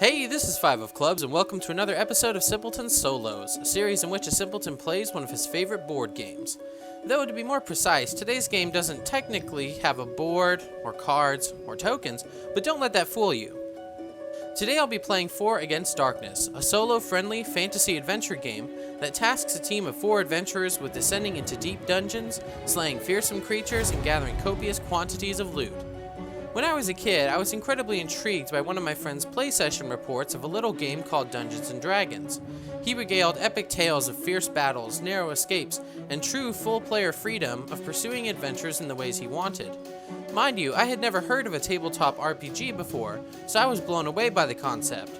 Hey, this is Five of Clubs, and welcome to another episode of Simpleton Solos, a series in which a simpleton plays one of his favorite board games. Though, to be more precise, today's game doesn't technically have a board, or cards, or tokens, but don't let that fool you. Today I'll be playing 4 Against Darkness, a solo-friendly fantasy adventure game that tasks a team of 4 adventurers with descending into deep dungeons, slaying fearsome creatures, and gathering copious quantities of loot. When I was a kid, I was incredibly intrigued by one of my friend's play session reports of a little game called Dungeons & Dragons. He regaled epic tales of fierce battles, narrow escapes, and true full-player freedom of pursuing adventures in the ways he wanted. Mind you, I had never heard of a tabletop RPG before, so I was blown away by the concept.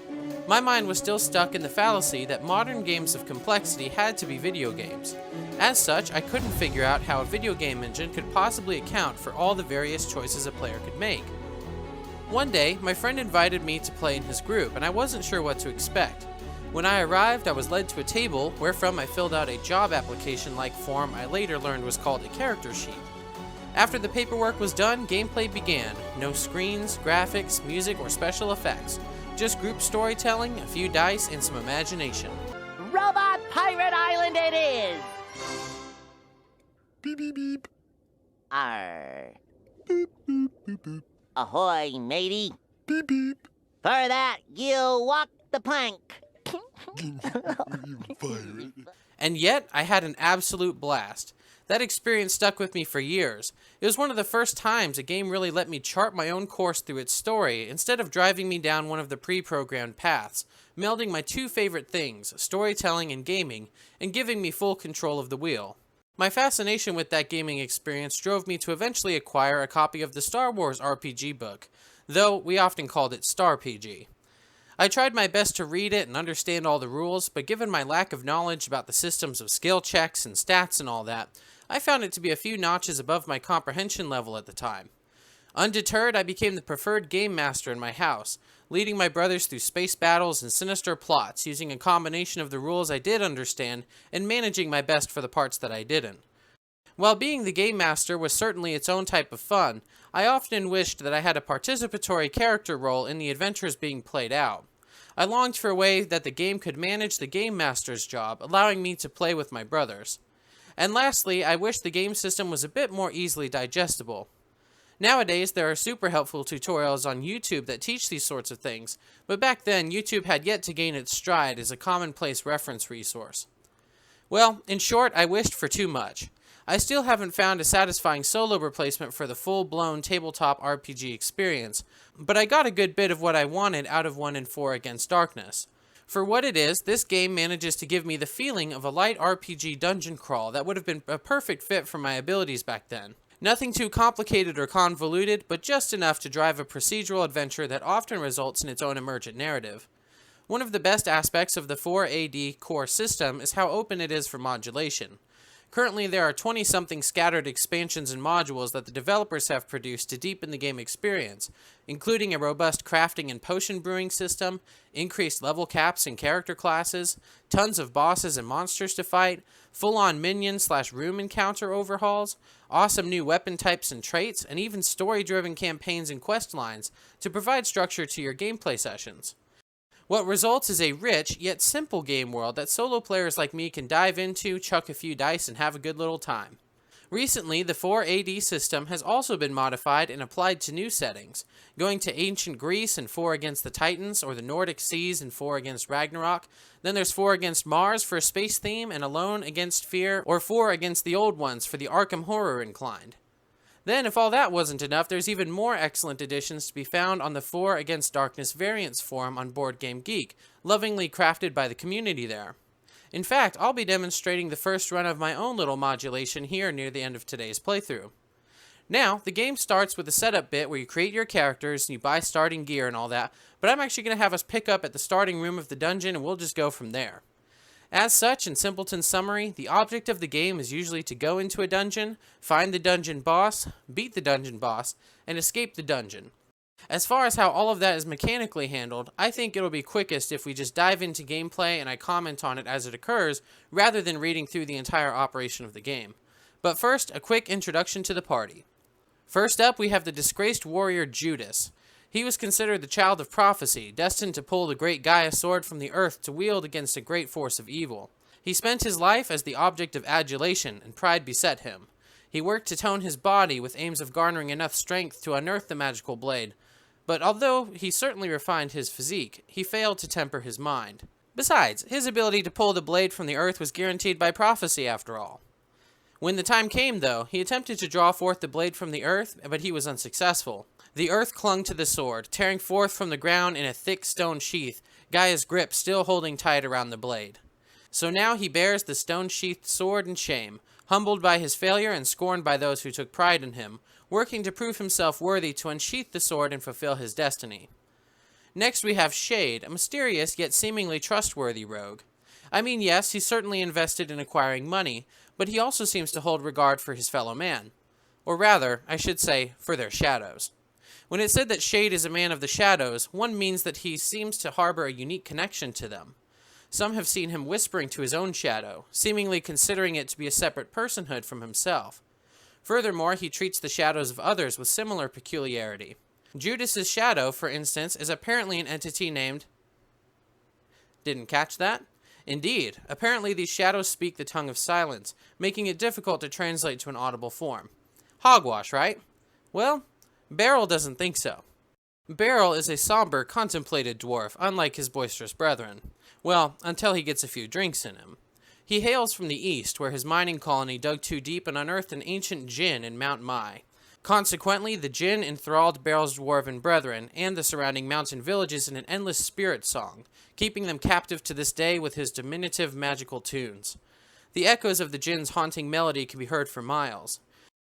My mind was still stuck in the fallacy that modern games of complexity had to be video games. As such, I couldn't figure out how a video game engine could possibly account for all the various choices a player could make. One day, my friend invited me to play in his group, and I wasn't sure what to expect. When I arrived, I was led to a table, wherefrom I filled out a job application-like form I later learned was called a character sheet. After the paperwork was done, gameplay began. No screens, graphics, music, or special effects. Just group storytelling, a few dice, and some imagination. Robot Pirate Island it is! Beep beep beep. Arr. Beep beep beep beep. Ahoy, matey. Beep beep. For that, you walk the plank. You pirate. And yet, I had an absolute blast. That experience stuck with me for years. It was one of the first times a game really let me chart my own course through its story, instead of driving me down one of the pre-programmed paths, melding my 2 favorite things, storytelling and gaming, and giving me full control of the wheel. My fascination with that gaming experience drove me to eventually acquire a copy of the Star Wars RPG book, though we often called it Star PG. I tried my best to read it and understand all the rules, but given my lack of knowledge about the systems of skill checks and stats and all that, I found it to be a few notches above my comprehension level at the time. Undeterred, I became the preferred game master in my house, leading my brothers through space battles and sinister plots, using a combination of the rules I did understand and managing my best for the parts that I didn't. While being the game master was certainly its own type of fun, I often wished that I had a participatory character role in the adventures being played out. I longed for a way that the game could manage the game master's job, allowing me to play with my brothers. And lastly, I wish the game system was a bit more easily digestible. Nowadays, there are super helpful tutorials on YouTube that teach these sorts of things, but back then, YouTube had yet to gain its stride as a commonplace reference resource. Well, in short, I wished for too much. I still haven't found a satisfying solo replacement for the full-blown tabletop RPG experience, but I got a good bit of what I wanted out of 1 and 4 Against Darkness. For what it is, this game manages to give me the feeling of a light RPG dungeon crawl that would have been a perfect fit for my abilities back then. Nothing too complicated or convoluted, but just enough to drive a procedural adventure that often results in its own emergent narrative. One of the best aspects of the 4AD core system is how open it is for modulation. Currently, there are 20-something scattered expansions and modules that the developers have produced to deepen the game experience, including a robust crafting and potion brewing system, increased level caps and character classes, tons of bosses and monsters to fight, full-on minion/room encounter overhauls, awesome new weapon types and traits, and even story-driven campaigns and quest lines to provide structure to your gameplay sessions. What results is a rich, yet simple game world that solo players like me can dive into, chuck a few dice, and have a good little time. Recently, the 4AD system has also been modified and applied to new settings, going to ancient Greece in 4 Against the Titans, or the Nordic Seas in 4 Against Ragnarok. Then there's 4 Against Mars for a space theme, and Alone Against Fear, or 4 Against the Old Ones for the Arkham Horror inclined. Then, if all that wasn't enough, there's even more excellent additions to be found on the 4 Against Darkness variants forum on BoardGameGeek, lovingly crafted by the community there. In fact, I'll be demonstrating the first run of my own little modulation here near the end of today's playthrough. Now, the game starts with a setup bit where you create your characters and you buy starting gear and all that, but I'm actually going to have us pick up at the starting room of the dungeon and we'll just go from there. As such, in Simpleton's summary, the object of the game is usually to go into a dungeon, find the dungeon boss, beat the dungeon boss, and escape the dungeon. As far as how all of that is mechanically handled, I think it'll be quickest if we just dive into gameplay and I comment on it as it occurs, rather than reading through the entire operation of the game. But first, a quick introduction to the party. First up, we have the disgraced warrior Judas. He was considered the child of prophecy, destined to pull the great Gaia sword from the earth to wield against a great force of evil. He spent his life as the object of adulation, and pride beset him. He worked to tone his body with aims of garnering enough strength to unearth the magical blade, but although he certainly refined his physique, he failed to temper his mind. Besides, his ability to pull the blade from the earth was guaranteed by prophecy after all. When the time came, though, he attempted to draw forth the blade from the earth, but he was unsuccessful. The earth clung to the sword, tearing forth from the ground in a thick stone sheath, Gaia's grip still holding tight around the blade. So now he bears the stone-sheathed sword in shame, humbled by his failure and scorned by those who took pride in him, working to prove himself worthy to unsheath the sword and fulfill his destiny. Next we have Shade, a mysterious yet seemingly trustworthy rogue. I mean, yes, he's certainly invested in acquiring money, but he also seems to hold regard for his fellow man. Or rather, I should say, for their shadows. When it's said that Shade is a man of the shadows, one means that he seems to harbor a unique connection to them. Some have seen him whispering to his own shadow, seemingly considering it to be a separate personhood from himself. Furthermore, he treats the shadows of others with similar peculiarity. Judas's shadow, for instance, is apparently an entity named... Didn't catch that? Indeed, apparently these shadows speak the tongue of silence, making it difficult to translate to an audible form. Hogwash, right? Well, Beryl doesn't think so. Beryl is a somber, contemplated dwarf, unlike his boisterous brethren. Well, until he gets a few drinks in him. He hails from the east, where his mining colony dug too deep and unearthed an ancient djinn in Mount Mai. Consequently, the djinn enthralled Beryl's dwarven brethren and the surrounding mountain villages in an endless spirit song, keeping them captive to this day with his diminutive magical tunes. The echoes of the djinn's haunting melody can be heard for miles.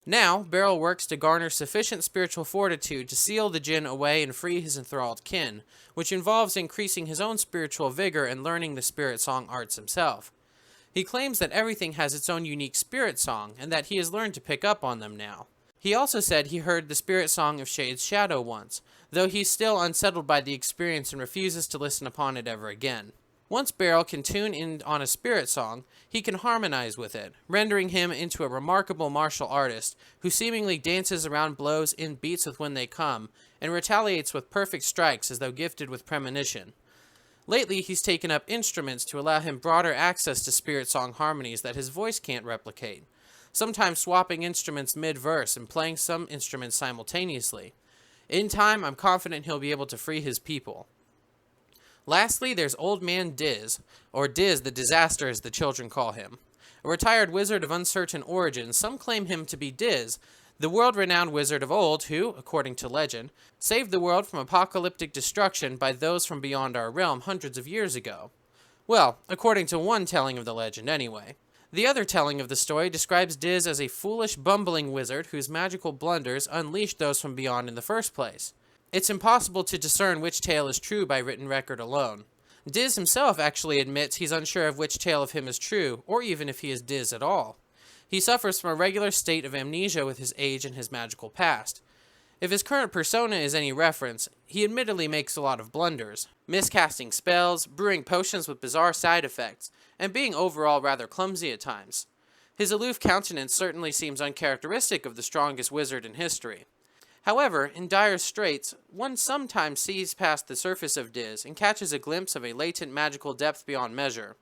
Now, Beryl works to garner sufficient spiritual fortitude to seal the djinn away and free his enthralled kin, which involves increasing his own spiritual vigor and learning the spirit song arts himself. He claims that everything has its own unique spirit song, and that he has learned to pick up on them now. He also said he heard the spirit song of Shade's shadow once, though he's still unsettled by the experience and refuses to listen upon it ever again. Once Beryl can tune in on a spirit song, he can harmonize with it, rendering him into a remarkable martial artist who seemingly dances around blows in beats with when they come, and retaliates with perfect strikes as though gifted with premonition. Lately, he's taken up instruments to allow him broader access to spirit song harmonies that his voice can't replicate, sometimes swapping instruments mid-verse and playing some instruments simultaneously. In time, I'm confident he'll be able to free his people. Lastly, there's Old Man Diz, or Diz the Disaster as the children call him. A retired wizard of uncertain origin, some claim him to be Diz, the world-renowned wizard of old who, according to legend, saved the world from apocalyptic destruction by those from beyond our realm hundreds of years ago. Well, according to one telling of the legend anyway. The other telling of the story describes Diz as a foolish, bumbling wizard whose magical blunders unleashed those from beyond in the first place. It's impossible to discern which tale is true by written record alone. Diz himself actually admits he's unsure of which tale of him is true, or even if he is Diz at all. He suffers from a regular state of amnesia with his age and his magical past. If his current persona is any reference, he admittedly makes a lot of blunders, miscasting spells, brewing potions with bizarre side effects, and being overall rather clumsy at times. His aloof countenance certainly seems uncharacteristic of the strongest wizard in history. However, in dire straits, one sometimes sees past the surface of Diz and catches a glimpse of a latent magical depth beyond measure.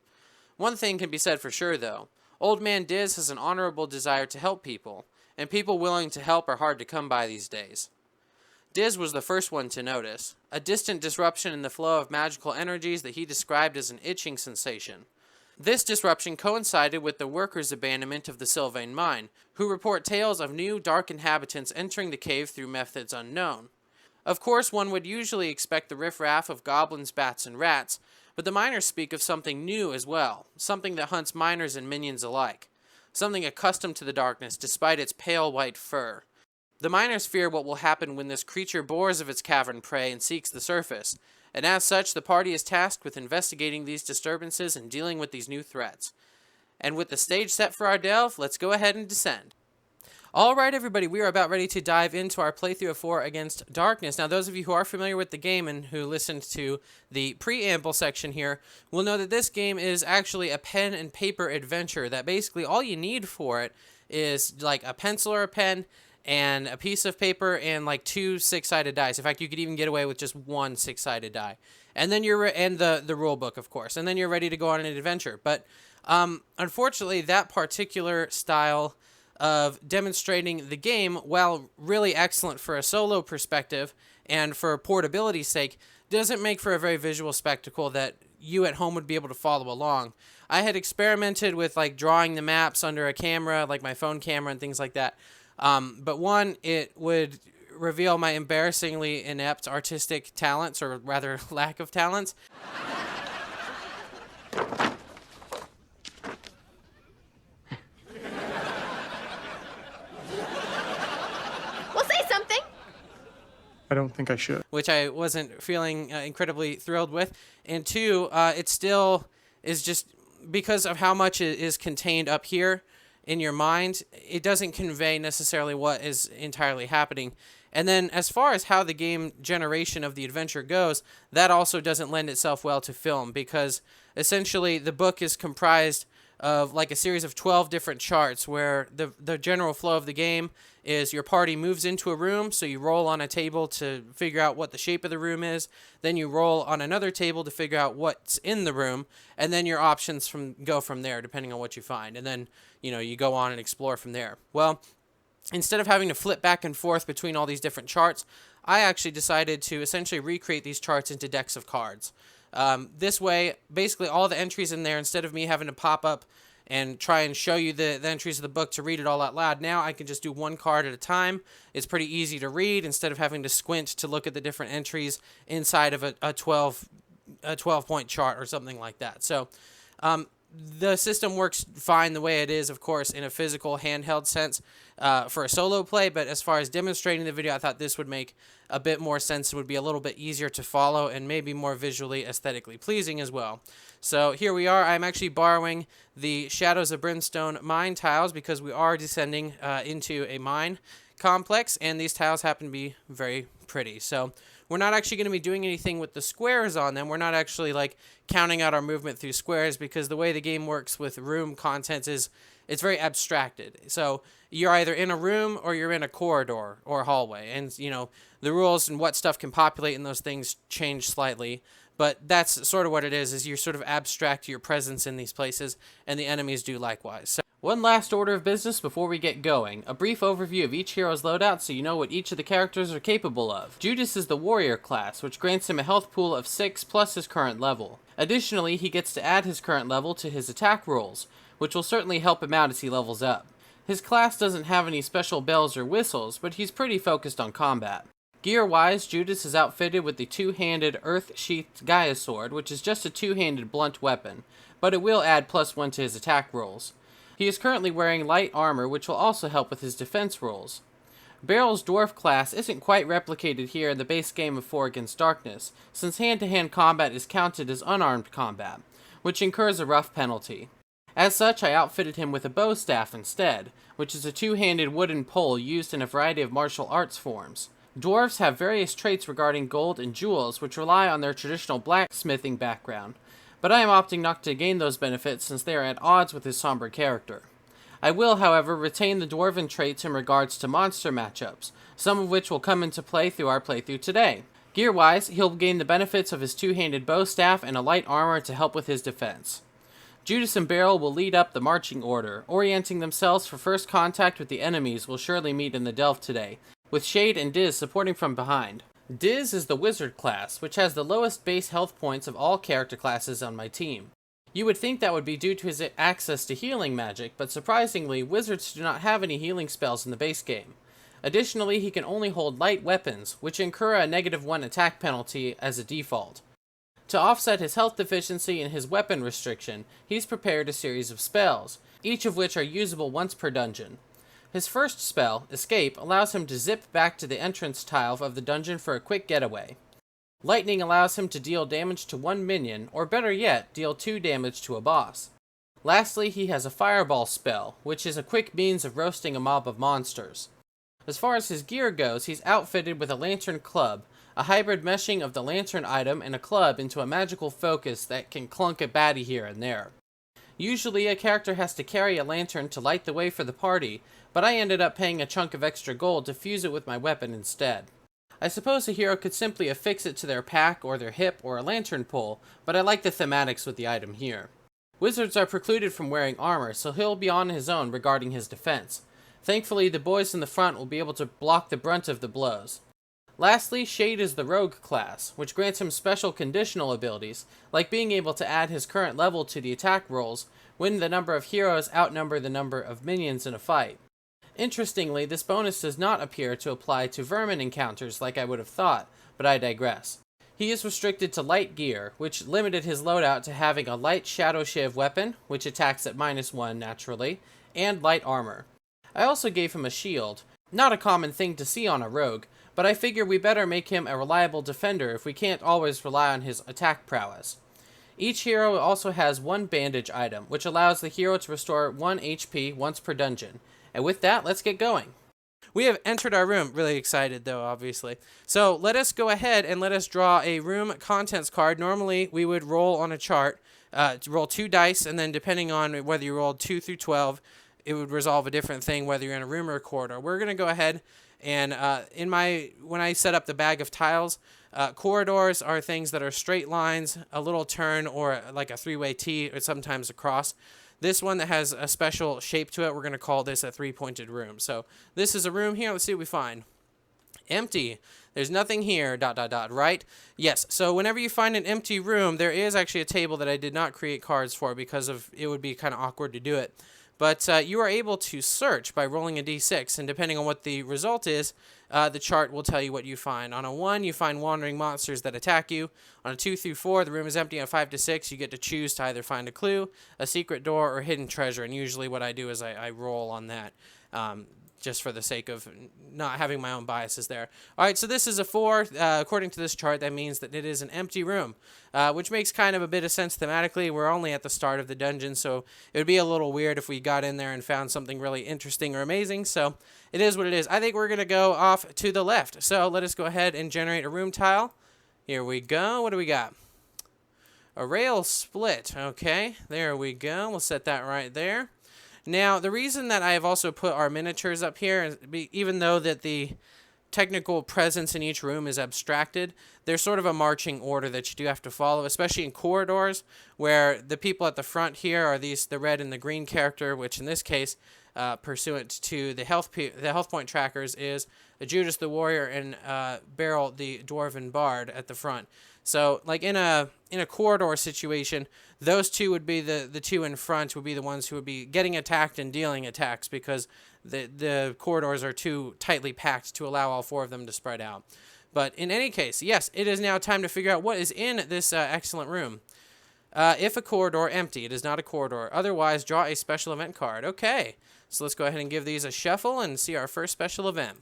One thing can be said for sure, though. Old Man Diz has an honorable desire to help people, and people willing to help are hard to come by these days. Diz was the first one to notice, a distant disruption in the flow of magical energies that he described as an itching sensation. This disruption coincided with the workers' abandonment of the Sylvain mine, who report tales of new dark inhabitants entering the cave through methods unknown. Of course, one would usually expect the riffraff of goblins, bats, and rats, but the miners speak of something new as well, something that hunts miners and minions alike, something accustomed to the darkness despite its pale white fur. The miners fear what will happen when this creature bores of its cavern prey and seeks the surface, and as such, the party is tasked with investigating these disturbances and dealing with these new threats. And with the stage set for our delve, let's go ahead and descend. Alright everybody, we are about ready to dive into our playthrough of 4 Against Darkness. Now those of you who are familiar with the game and who listened to the preamble section here will know that this game is actually a pen and paper adventure, that basically all you need for it is like a pencil or a pen and a piece of paper and like 2 6-sided dice. In fact, you could even get away with just 1 6-sided die. And then and the rule book, of course. And then you're ready to go on an adventure. But unfortunately, that particular style of demonstrating the game, while really excellent for a solo perspective and for portability's sake, doesn't make for a very visual spectacle that you at home would be able to follow along. I had experimented with like drawing the maps under a camera, like my phone camera and things like that. But one, it would reveal my embarrassingly inept artistic talents, or rather lack of talents. Well, say something. I don't think I should. Which I wasn't feeling incredibly thrilled with. And 2, it still is just because of how much is contained up here in your mind, it doesn't convey necessarily what is entirely happening. And then as far as how the game generation of the adventure goes, that also doesn't lend itself well to film, because essentially the book is comprised of like a series of 12 different charts where the general flow of the game is your party moves into a room, so you roll on a table to figure out what the shape of the room is, then you roll on another table to figure out what's in the room, and then your options go from there depending on what you find, and then you go on and explore from there. Well, instead of having to flip back and forth between all these different charts, I actually decided to essentially recreate these charts into decks of cards. This way, basically all the entries in there, instead of me having to pop up and try and show you the entries of the book to read it all out loud, now I can just do one card at a time. It's pretty easy to read instead of having to squint to look at the different entries inside of a 12-point chart or something like that. So the system works fine the way it is, of course, in a physical handheld sense for a solo play, but as far as demonstrating the video, I thought this would make a bit more sense. It would be a little bit easier to follow and maybe more visually, aesthetically pleasing as well. So here we are. I'm actually borrowing the Shadows of Brimstone mine tiles because we are descending into a mine complex, and these tiles happen to be very pretty. So we're not actually going to be doing anything with the squares on them. We're not actually like counting out our movement through squares, because the way the game works with room contents is it's very abstracted. So you're either in a room or you're in a corridor or hallway, and the rules and what stuff can populate in those things change slightly, but that's sort of what it is you sort of abstract your presence in these places, and the enemies do likewise. So one last order of business before we get going. A brief overview of each hero's loadout so you know what each of the characters are capable of. Judas is the warrior class, which grants him a health pool of 6 plus his current level. Additionally, he gets to add his current level to his attack rolls, which will certainly help him out as he levels up. His class doesn't have any special bells or whistles, but he's pretty focused on combat. Gear-wise, Judas is outfitted with the 2-handed Earth-Sheathed Gaia Sword, which is just a 2-handed blunt weapon, but it will add +1 to his attack rolls. He is currently wearing light armor, which will also help with his defense rolls. Barrel's dwarf class isn't quite replicated here in the base game of 4 Against Darkness, since hand-to-hand combat is counted as unarmed combat, which incurs a rough penalty. As such, I outfitted him with a bow staff instead, which is a 2-handed wooden pole used in a variety of martial arts forms. Dwarves have various traits regarding gold and jewels, which rely on their traditional blacksmithing background, but I am opting not to gain those benefits since they are at odds with his somber character. I will, however, retain the dwarven traits in regards to monster matchups, some of which will come into play through our playthrough today. Gear-wise, he'll gain the benefits of his 2-handed bow staff and a light armor to help with his defense. Judas and Beryl will lead up the marching order, orienting themselves for first contact with the enemies we'll surely meet in the Delve today, with Shade and Diz supporting from behind. Diz is the wizard class, which has the lowest base health points of all character classes on my team. You would think that would be due to his access to healing magic, but surprisingly, wizards do not have any healing spells in the base game. Additionally, he can only hold light weapons, which incur a -1 attack penalty as a default. To offset his health deficiency and his weapon restriction, he's prepared a series of spells, each of which are usable once per dungeon. His first spell, Escape, allows him to zip back to the entrance tile of the dungeon for a quick getaway. Lightning allows him to deal damage to 1 minion, or better yet, deal 2 damage to a boss. Lastly, he has a Fireball spell, which is a quick means of roasting a mob of monsters. As far as his gear goes, he's outfitted with a lantern club, a hybrid meshing of the lantern item and a club into a magical focus that can clunk a baddie here and there. Usually, a character has to carry a lantern to light the way for the party, but I ended up paying a chunk of extra gold to fuse it with my weapon instead. I suppose a hero could simply affix it to their pack or their hip or a lantern pole, but I like the thematics with the item here. Wizards are precluded from wearing armor, so he'll be on his own regarding his defense. Thankfully, the boys in the front will be able to block the brunt of the blows. Lastly, Shade is the rogue class, which grants him special conditional abilities, like being able to add his current level to the attack rolls when the number of heroes outnumber the number of minions in a fight. Interestingly, this bonus does not appear to apply to vermin encounters like I would have thought, but I digress. He is restricted to light gear, which limited his loadout to having a light shadow shiv weapon, which attacks at -1 naturally, and light armor. I also gave him a shield, not a common thing to see on a rogue, but I figure we better make him a reliable defender if we can't always rely on his attack prowess. Each hero also has one bandage item, which allows the hero to restore 1 HP once per dungeon. And with that, let's get going. We have entered our room, really excited though, obviously. So let us go ahead and let us draw a room contents card. Normally, we would roll on a chart, roll 2 dice, and then depending on whether you rolled 2 through 12, it would resolve a different thing, whether you're in a room or a corridor. We're going to go ahead and when I set up the bag of tiles, corridors are things that are straight lines, a little turn, or like a 3-way T, or sometimes a cross. This one that has a special shape to it, we're going to call this a 3-pointed room. So this is a room here. Let's see what we find. Empty. There's nothing here, ... right? Yes, so whenever you find an empty room, there is actually a table that I did not create cards for because of it would be kind of awkward to do it. But you are able to search by rolling a d6, and depending on what the result is, the chart will tell you what you find. On a 1, you find wandering monsters that attack you. On a 2 through 4, the room is empty. On 5 to 6, you get to choose to either find a clue, a secret door, or hidden treasure. And usually what I do is I roll on that, just for the sake of not having my own biases there. All right, so this is a 4. According to this chart, that means that it is an empty room, which makes kind of a bit of sense thematically. We're only at the start of the dungeon, so it would be a little weird if we got in there and found something really interesting or amazing. So it is what it is. I think we're going to go off to the left. So let us go ahead and generate a room tile. Here we go. What do we got? A rail split. Okay, there we go. We'll set that right there. Now, the reason that I have also put our miniatures up here, is even though that the technical presence in each room is abstracted, there's sort of a marching order that you do have to follow, especially in corridors, where the people at the front here are the red and the green character, which in this case, pursuant to the health point trackers, is Judas the warrior and Beryl the dwarven bard at the front. So, like in a corridor situation, those two would be the two in front would be the ones who would be getting attacked and dealing attacks because the corridors are too tightly packed to allow all 4 of them to spread out. But in any case, yes, it is now time to figure out what is in this excellent room. If a corridor empty, it is not a corridor. Otherwise, draw a special event card. Okay, so let's go ahead and give these a shuffle and see our first special event.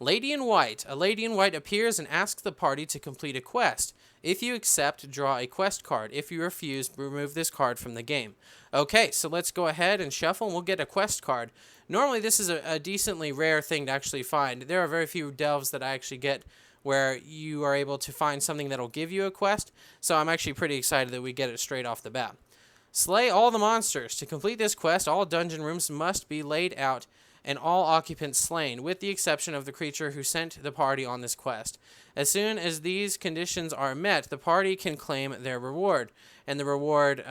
Lady in White. A lady in white appears and asks the party to complete a quest. If you accept, draw a quest card. If you refuse, remove this card from the game. Okay, so let's go ahead and shuffle, and we'll get a quest card. Normally, this is a decently rare thing to actually find. There are very few delves that I actually get where you are able to find something that will give you a quest, so I'm actually pretty excited that we get it straight off the bat. Slay all the monsters. To complete this quest, all dungeon rooms must be laid out and all occupants slain, with the exception of the creature who sent the party on this quest. As soon as these conditions are met, the party can claim their reward, and the reward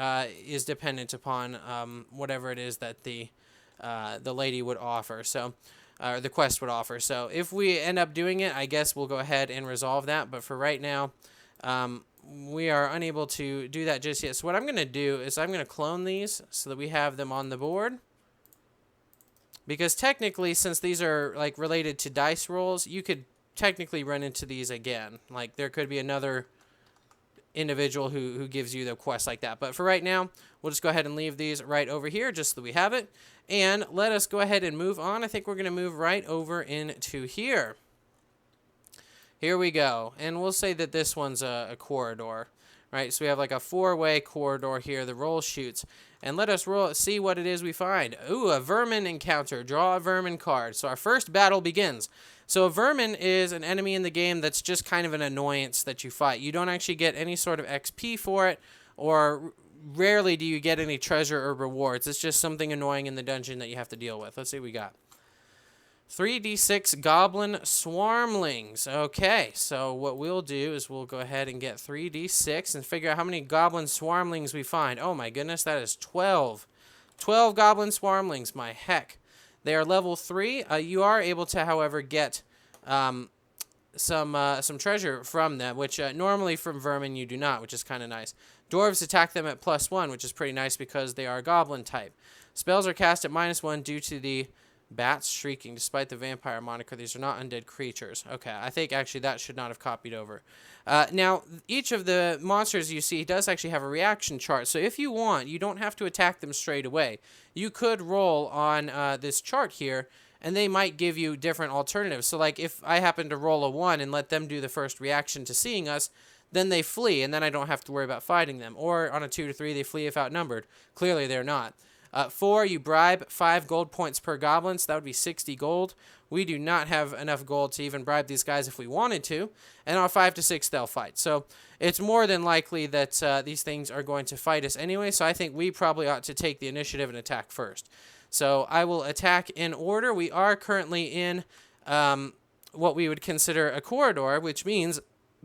is dependent upon whatever it is that the lady would offer, so the quest would offer. So if we end up doing it, I guess we'll go ahead and resolve that, but for right now, we are unable to do that just yet. So what I'm going to do is I'm going to clone these so that we have them on the board. Because technically, since these are like related to dice rolls, you could technically run into these again. Like there could be another individual who gives you the quest like that. But for right now, we'll just go ahead and leave these right over here just so that we have it. And let us go ahead and move on. I think we're going to move right over into here. Here we go. And we'll say that this one's a corridor. Right, so we have like a 4-way corridor here. The roll shoots. And let us see what it is we find. Ooh, a vermin encounter. Draw a vermin card. So our first battle begins. So a vermin is an enemy in the game that's just kind of an annoyance that you fight. You don't actually get any sort of XP for it or rarely do you get any treasure or rewards. It's just something annoying in the dungeon that you have to deal with. Let's see what we got. 3d6 Goblin Swarmlings. Okay, so what we'll do is we'll go ahead and get 3d6 and figure out how many Goblin Swarmlings we find. Oh my goodness, that is 12. 12 Goblin Swarmlings, my heck. They are level 3. You are able to, however, get some treasure from them, which normally from vermin you do not, which is kind of nice. Dwarves attack them at +1, which is pretty nice because they are goblin type. Spells are cast at -1 due to the bats shrieking. Despite the vampire moniker, these are not undead creatures. Okay, I think actually that should not have copied over. Now, each of the monsters you see does actually have a reaction chart. So if you want, you don't have to attack them straight away. You could roll on this chart here, and they might give you different alternatives. So like if I happen to roll a 1 and let them do the first reaction to seeing us, then they flee, and then I don't have to worry about fighting them. Or on a 2 to 3, they flee if outnumbered. Clearly, they're not. 4, you bribe 5 gold points per goblin, so that would be 60 gold. We do not have enough gold to even bribe these guys if we wanted to. And on 5 to 6, they'll fight. So it's more than likely that these things are going to fight us anyway, so I think we probably ought to take the initiative and attack first. So I will attack in order. We are currently in what we would consider a corridor, which means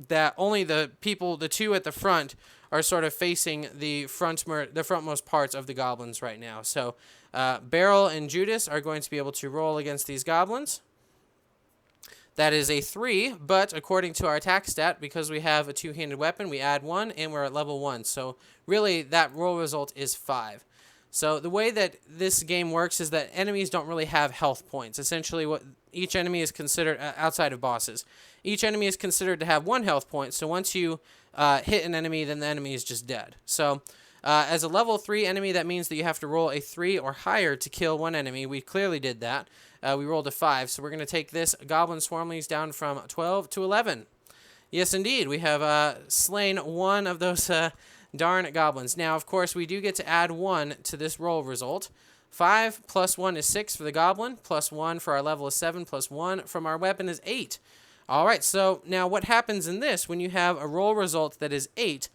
that only the two at the front are sort of facing the frontmost parts of the goblins right now. So Beryl and Judas are going to be able to roll against these goblins. That is a 3, but according to our attack stat, because we have a two-handed weapon, we add 1, and we're at level 1. So really, that roll result is 5. So the way that this game works is that enemies don't really have health points. Essentially, what each enemy is considered, outside of bosses, each enemy is considered to have 1 health point. So once you hit an enemy, then the enemy is just dead. So as a level 3 enemy, that means that you have to roll a 3 or higher to kill one enemy. We clearly did that. We rolled a 5. So we're going to take this Goblin Swarmlings down from 12 to 11. Yes, indeed. We have slain one of those darn goblins. Now, of course, we do get to add 1 to this roll result. 5 plus 1 is 6 for the goblin, plus 1 for our level is 7, plus 1 from our weapon is 8. All right, so now what happens in this, when you have a roll result that is 8,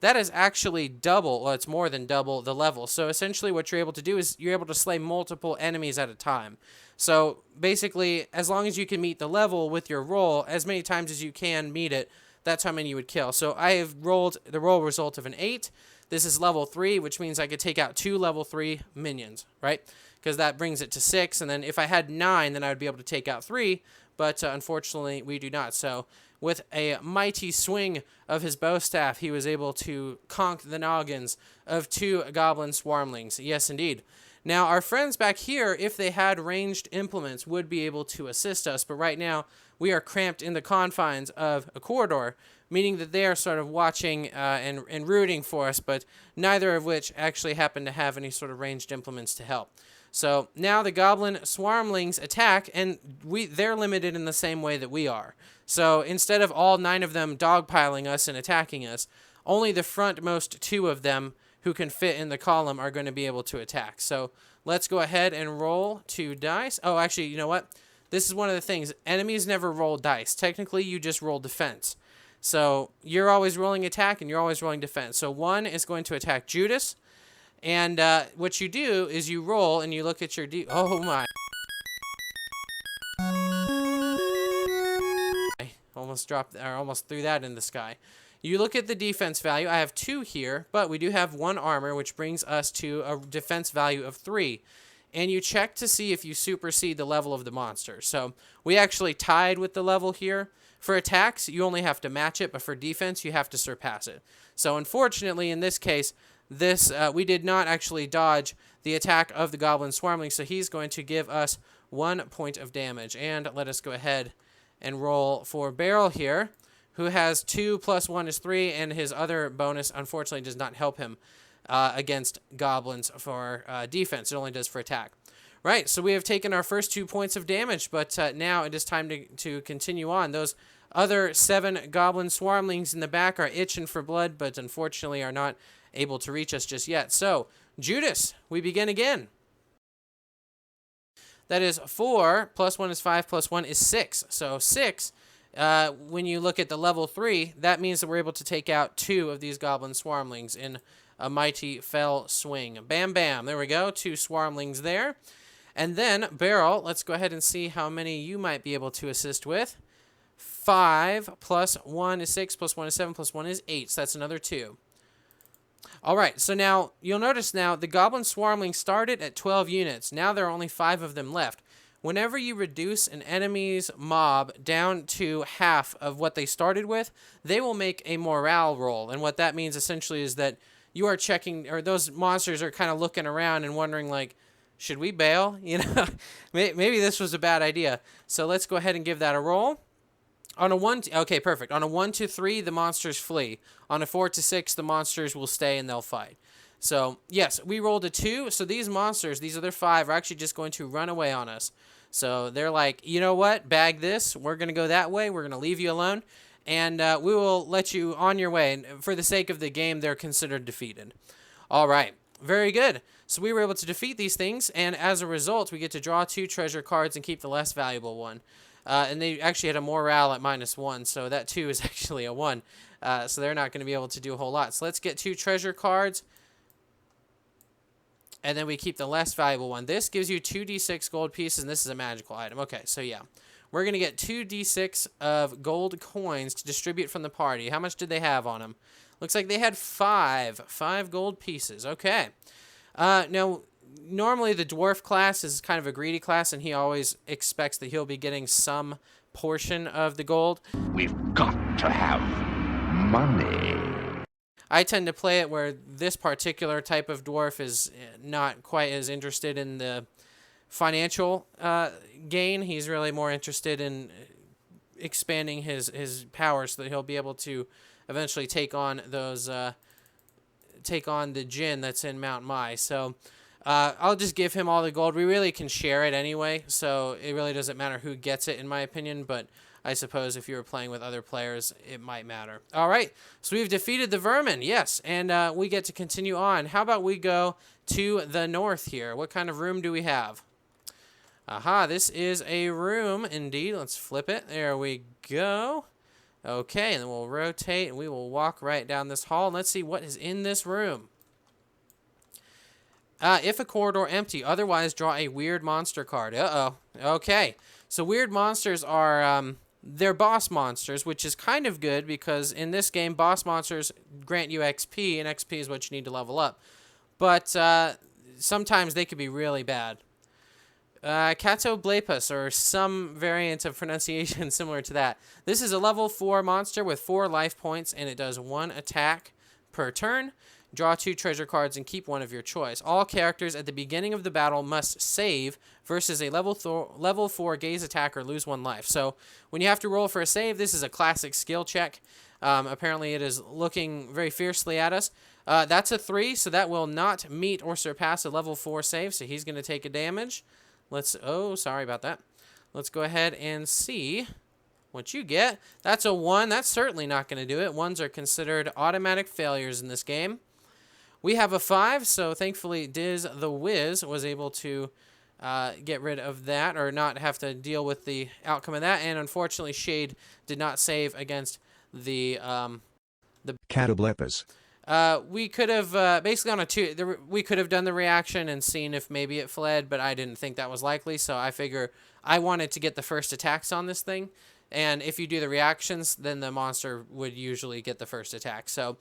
that is actually double, well, it's more than double the level. So essentially what you're able to do is you're able to slay multiple enemies at a time. So basically, as long as you can meet the level with your roll, as many times as you can meet it, that's how many you would kill. So I have rolled the roll result of an 8. This is level 3, which means I could take out 2 level 3 minions, right? Because that brings it to 6. And then if I had 9, then I would be able to take out 3. But unfortunately, we do not. So with a mighty swing of his bow staff, he was able to conk the noggins of 2 Goblin Swarmlings. Yes, indeed. Now, our friends back here, if they had ranged implements, would be able to assist us. But right now, we are cramped in the confines of a corridor, meaning that they are sort of watching and rooting for us, but neither of which actually happen to have any sort of ranged implements to help. So now the Goblin Swarmlings attack, and they're limited in the same way that we are. So instead of all 9 of them dogpiling us and attacking us, only the frontmost 2 of them who can fit in the column are going to be able to attack. So let's go ahead and roll 2 dice. Oh, actually, you know what? This is one of the things. Enemies never roll dice. Technically, you just roll defense. So you're always rolling attack, and you're always rolling defense. So 1 is going to attack Judas. And what you do is you roll, and you look at your oh, my. I almost threw that in the sky. You look at the defense value. I have 2 here, but we do have 1 armor, which brings us to a defense value of 3. And you check to see if you supersede the level of the monster. So we actually tied with the level here. For attacks, you only have to match it, but for defense, you have to surpass it. So unfortunately, in this case, we did not actually dodge the attack of the Goblin Swarmling, so he's going to give us 1 point of damage. And let us go ahead and roll for Beryl here, who has 2 plus 1 is 3, and his other bonus, unfortunately, does not help him against goblins for defense. It only does for attack. Right, so we have taken our first 2 points of damage, but now it is time to continue on. Those other 7 Goblin Swarmlings in the back are itching for blood, but unfortunately are not able to reach us just yet. So, Judas, we begin again. That is 4, plus 1 is 5, plus 1 is 6. So 6, when you look at the level 3, that means that we're able to take out 2 of these Goblin Swarmlings in a mighty fell swing. Bam, bam. There we go. 2 Swarmlings there. And then, Barrel, let's go ahead and see how many you might be able to assist with. 5 plus 1 is 6, plus 1 is 7, plus 1 is 8. So that's another 2. All right, so now you'll notice now the Goblin Swarmling started at 12 units. Now there are only 5 of them left. Whenever you reduce an enemy's mob down to half of what they started with, they will make a morale roll. And what that means essentially is that you are checking, or those monsters are kind of looking around and wondering, like, should we bail? You know, maybe this was a bad idea. So let's go ahead and give that a roll. On a 1, okay, perfect. On a 1 to 3, the monsters flee. On a 4 to 6, the monsters will stay and they'll fight. So, yes, we rolled a 2. So these monsters, these other 5, are actually just going to run away on us. So they're like, you know what? Bag this. We're going to go that way. We're going to leave you alone. And we will let you on your way. And for the sake of the game, they're considered defeated. All right. Very good. So we were able to defeat these things. And as a result, we get to draw 2 treasure cards and keep the less valuable one. And they actually had a morale at -1, so that 2 is actually a 1. So they're not going to be able to do a whole lot. So let's get 2 treasure cards. And then we keep the less valuable one. This gives you 2d6 gold pieces, and this is a magical item. Okay, so yeah. We're going to get 2d6 of gold coins to distribute from the party. How much did they have on them? Looks like they had 5. 5 gold pieces. Okay. Now, normally the dwarf class is kind of a greedy class, and he always expects that he'll be getting some portion of the gold. We've got to have money. I tend to play it where this particular type of dwarf is not quite as interested in the financial gain. He's really more interested in expanding his power so that he'll be able to eventually take on those take on the djinn that's in Mount Mai. So I'll just give him all the gold. We really can share it anyway, so it really doesn't matter who gets it, in my opinion, but I suppose if you were playing with other players, it might matter. All right, so we've defeated the vermin, yes, and we get to continue on. How about we go to the north here? What kind of room do we have? Aha, this is a room, indeed. Let's flip it. There we go. Okay, and then we'll rotate, and we will walk right down this hall. And let's see what is in this room. If a corridor empty, otherwise draw a weird monster card. Uh-oh. Okay, so weird monsters are... they're boss monsters, which is kind of good because in this game, boss monsters grant you XP, and XP is what you need to level up. But sometimes they could be really bad. Catoblepus, or some variant of pronunciation similar to that. This is a level 4 monster with 4 life points, and it does 1 attack per turn. Draw 2 treasure cards and keep one of your choice. All characters at the beginning of the battle must save versus a level 4 gaze attacker lose 1 life. So when you have to roll for a save, this is a classic skill check. Apparently it is looking very fiercely at us. That's a 3, so that will not meet or surpass a level 4 save, so he's going to take a damage. Oh, sorry about that. Let's go ahead and see what you get. That's a 1. That's certainly not going to do it. 1s are considered automatic failures in this game. We have a 5, so thankfully Diz the Wiz was able to get rid of that, or not have to deal with the outcome of that. And unfortunately, Shade did not save against the Catoblepus. We could have basically on a 2. We could have done the reaction and seen if maybe it fled, but I didn't think that was likely. So I figure I wanted to get the first attacks on this thing, and if you do the reactions, then the monster would usually get the first attack. So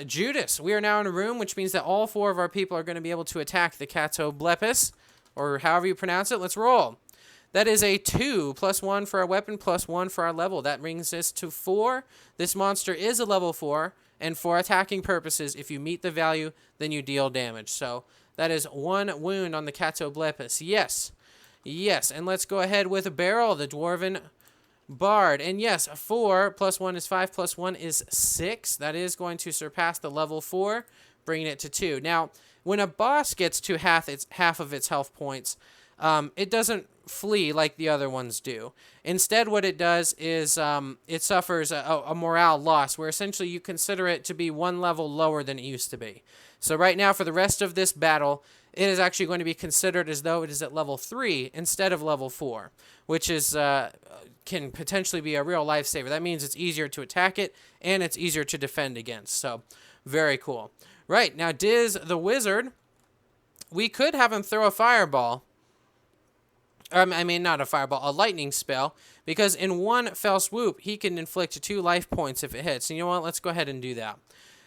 Judas, we are now in a room, which means that all 4 of our people are going to be able to attack the Catoblepus, or however you pronounce it. Let's roll. That is a 2, +1 for our weapon, +1 for our level. That brings us to 4. This monster is a level 4. And for attacking purposes, if you meet the value, then you deal damage. So that is 1 wound on the Catoblepus. Yes. Yes. And let's go ahead with Barrel, the Dwarven Bard. And yes, 4 +1 is 5 +1 is 6. That is going to surpass the level 4, bringing it to 2. Now, when a boss gets to half of its health points, it doesn't flee like the other ones do. Instead, what it does is it suffers a morale loss, where essentially you consider it to be 1 level lower than it used to be. So right now, for the rest of this battle, it is actually going to be considered as though it is at level 3 instead of level 4, which is can potentially be a real lifesaver. That means it's easier to attack it, and it's easier to defend against. So very cool. Right, now Diz the Wizard, we could have him throw a fireball. I mean, not a fireball, a lightning spell, because in one fell swoop, he can inflict 2 life points if it hits. And you know what? Let's go ahead and do that.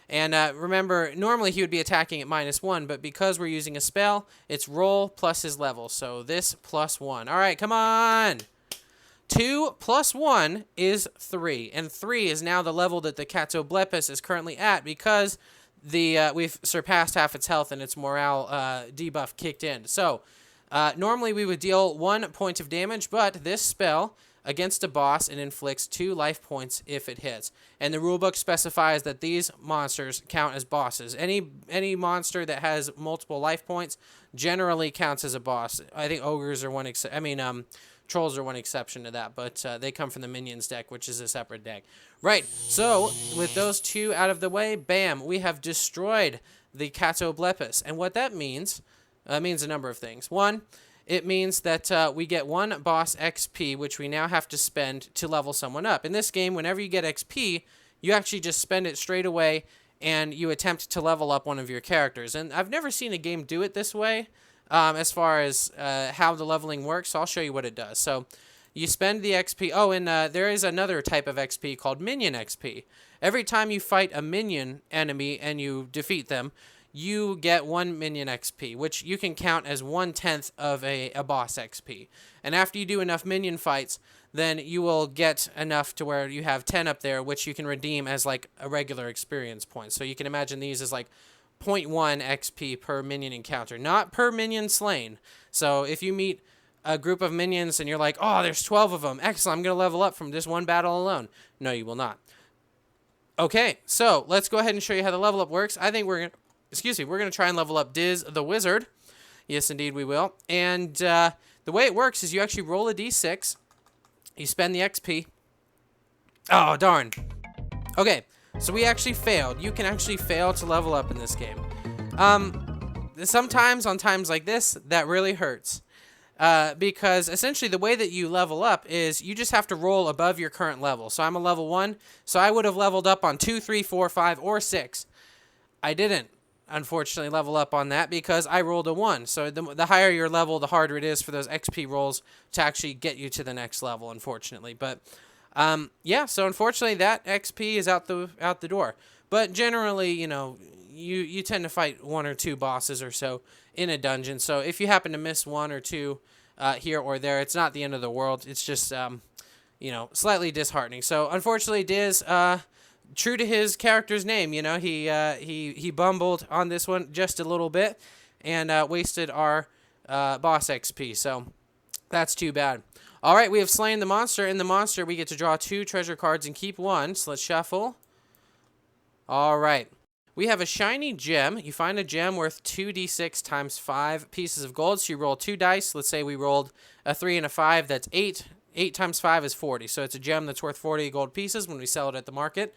And remember, normally he would be attacking at -1, but because we're using a spell, it's roll plus his level. So this +1. All right, come on. 2 + 1 is 3, and 3 is now the level that the Catoblepus is currently at because we've surpassed half its health and its morale debuff kicked in. So normally we would deal 1 point of damage, but this spell against a boss, it inflicts 2 life points if it hits. And the rulebook specifies that these monsters count as bosses. Any monster that has multiple life points generally counts as a boss. I think ogres are one trolls are one exception to that, but they come from the Minions deck, which is a separate deck. Right, so with those 2 out of the way, bam, we have destroyed the Catoblepus. And what that means, means a number of things. One, it means that we get 1 boss XP, which we now have to spend to level someone up. In this game, whenever you get XP, you actually just spend it straight away, and you attempt to level up one of your characters. And I've never seen a game do it this way. As far as how the leveling works, so I'll show you what it does. So you spend the XP. Oh, and there is another type of XP called Minion XP. Every time you fight a minion enemy and you defeat them, you get 1 Minion XP, which you can count as 1/10 of a boss XP. And after you do enough minion fights, then you will get enough to where you have 10 up there, which you can redeem as like a regular experience point. So you can imagine these as like 0.1 XP per minion encounter, not per minion slain. So if you meet a group of minions and you're like, oh, there's 12 of them, excellent, I'm going to level up from just 1 battle alone. No, you will not. Okay, so let's go ahead and show you how the level up works. I think we're going to try and level up Diz the Wizard. Yes, indeed we will. And the way it works is you actually roll a d6, you spend the XP. Oh, darn. Okay. So we actually failed. You can actually fail to level up in this game. Sometimes, on times like this, that really hurts. Because essentially the way that you level up is you just have to roll above your current level. So I'm a level 1, so I would have leveled up on 2, 3, 4, 5, or 6. I didn't, unfortunately, level up on that because I rolled a 1. So the higher your level, the harder it is for those XP rolls to actually get you to the next level, unfortunately. But yeah, so unfortunately that XP is out the door. But generally, you know, you tend to fight 1 or 2 bosses or so in a dungeon. So if you happen to miss 1 or 2 here or there, it's not the end of the world. It's just you know, slightly disheartening. So unfortunately, Diz, true to his character's name, you know, he bumbled on this one just a little bit and wasted our boss XP. So that's too bad. All right, we have slain the monster. In the monster, we get to draw 2 treasure cards and keep 1. So let's shuffle. All right. We have a shiny gem. You find a gem worth 2d6 times 5 pieces of gold. So you roll 2 dice. Let's say we rolled a 3 and a 5. That's 8. 8 times 5 is 40. So it's a gem that's worth 40 gold pieces when we sell it at the market.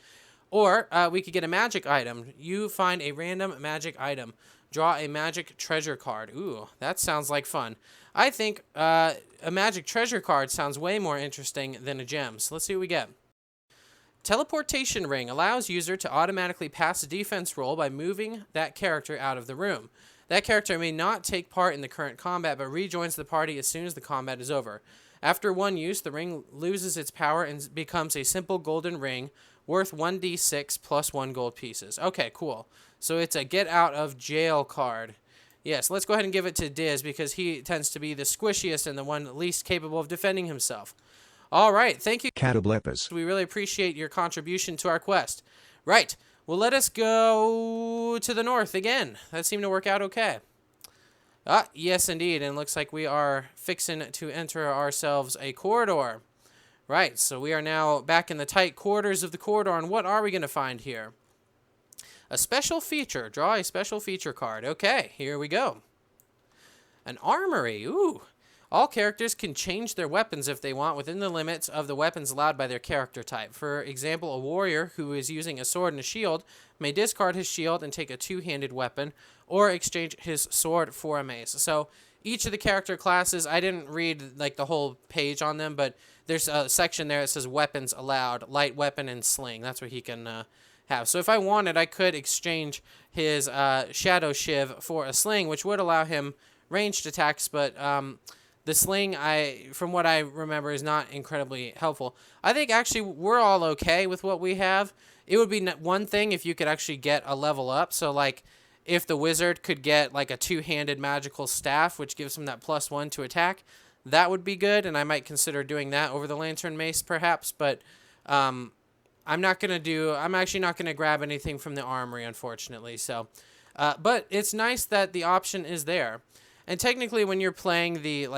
Or we could get a magic item. You find a random magic item. Draw a magic treasure card. Ooh, that sounds like fun. I think a magic treasure card sounds way more interesting than a gem. So let's see what we get. Teleportation Ring allows user to automatically pass a defense roll by moving that character out of the room. That character may not take part in the current combat, but rejoins the party as soon as the combat is over. After 1 use, the ring loses its power and becomes a simple golden ring worth 1d6 plus 1 gold pieces. Okay, cool. So it's a get out of jail card. Yes, let's go ahead and give it to Diz because he tends to be the squishiest and the one least capable of defending himself. All right, thank you, Catoblepus. We really appreciate your contribution to our quest. Right, well, let us go to the north again. That seemed to work out okay. Yes, indeed, and it looks like we are fixing to enter ourselves a corridor. Right, so we are now back in the tight quarters of the corridor, and what are we going to find here? A special feature. Draw a special feature card. Okay, here we go. An armory. Ooh. All characters can change their weapons if they want within the limits of the weapons allowed by their character type. For example, a warrior who is using a sword and a shield may discard his shield and take a 2-handed weapon or exchange his sword for a mace. So each of the character classes, I didn't read like the whole page on them, but there's a section there that says weapons allowed, light weapon and sling. That's what he can have. So if I wanted, I could exchange his Shadow Shiv for a sling, which would allow him ranged attacks, but the sling, from what I remember, is not incredibly helpful. I think actually we're all okay with what we have. It would be one thing if you could actually get a level up. So like if the wizard could get like a two-handed magical staff, which gives him that +1 to attack, that would be good, and I might consider doing that over the lantern mace perhaps, but I'm actually not gonna grab anything from the armory, unfortunately. So but it's nice that the option is there. And technically when you're playing the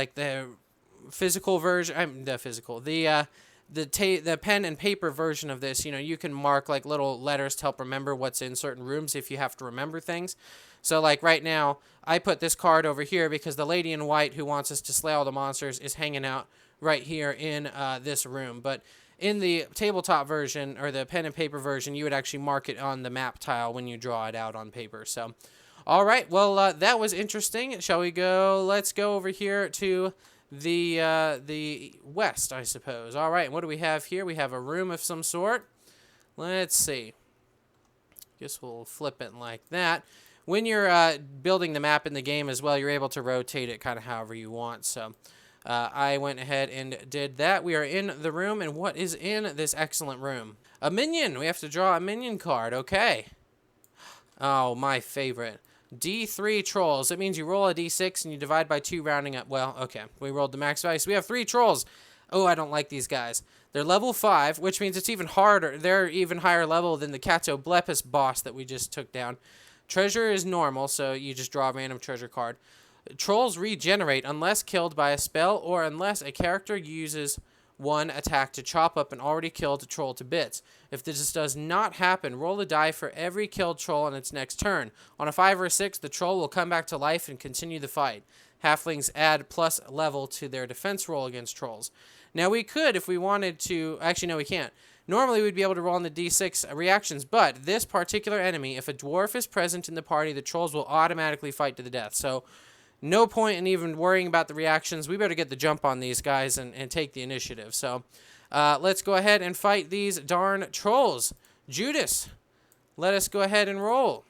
physical version, the pen and paper version of this, you can mark like little letters to help remember what's in certain rooms if you have to remember things. So like right now, I put this card over here because the lady in white who wants us to slay all the monsters is hanging out right here in this room. But in the tabletop version, or the pen and paper version, you would actually mark it on the map tile when you draw it out on paper. So, all right, well, that was interesting. Shall we go? Let's go over here to the west, I suppose. All right, what do we have here? We have a room of some sort. Let's see. Guess we'll flip it like that. When you're building the map in the game as well, you're able to rotate it kind of however you want. So I went ahead and did that. We are in the room, and what is in this excellent room? A minion. We have to draw a minion card. Okay. Oh, my favorite. D3 trolls. That means you roll a D6 and you divide by 2, rounding up. Well, okay. We rolled the max value. So we have 3 trolls. Oh, I don't like these guys. They're level 5, which means it's even harder. They're even higher level than the Catoblepus boss that we just took down. Treasure is normal, so you just draw a random treasure card. Trolls regenerate unless killed by a spell or unless a character uses one attack to chop up an already killed troll to bits. If this does not happen, roll a die for every killed troll on its next turn. On a 5 or a 6, the troll will come back to life and continue the fight. Halflings add plus level to their defense roll against trolls. Now we could, if we wanted to... Actually, no, we can't. Normally, we'd be able to roll on the D6 reactions, but this particular enemy, if a dwarf is present in the party, the trolls will automatically fight to the death. So, no point in even worrying about the reactions. We better get the jump on these guys and take the initiative. So, let's go ahead and fight these darn trolls. Judas, let us go ahead and roll.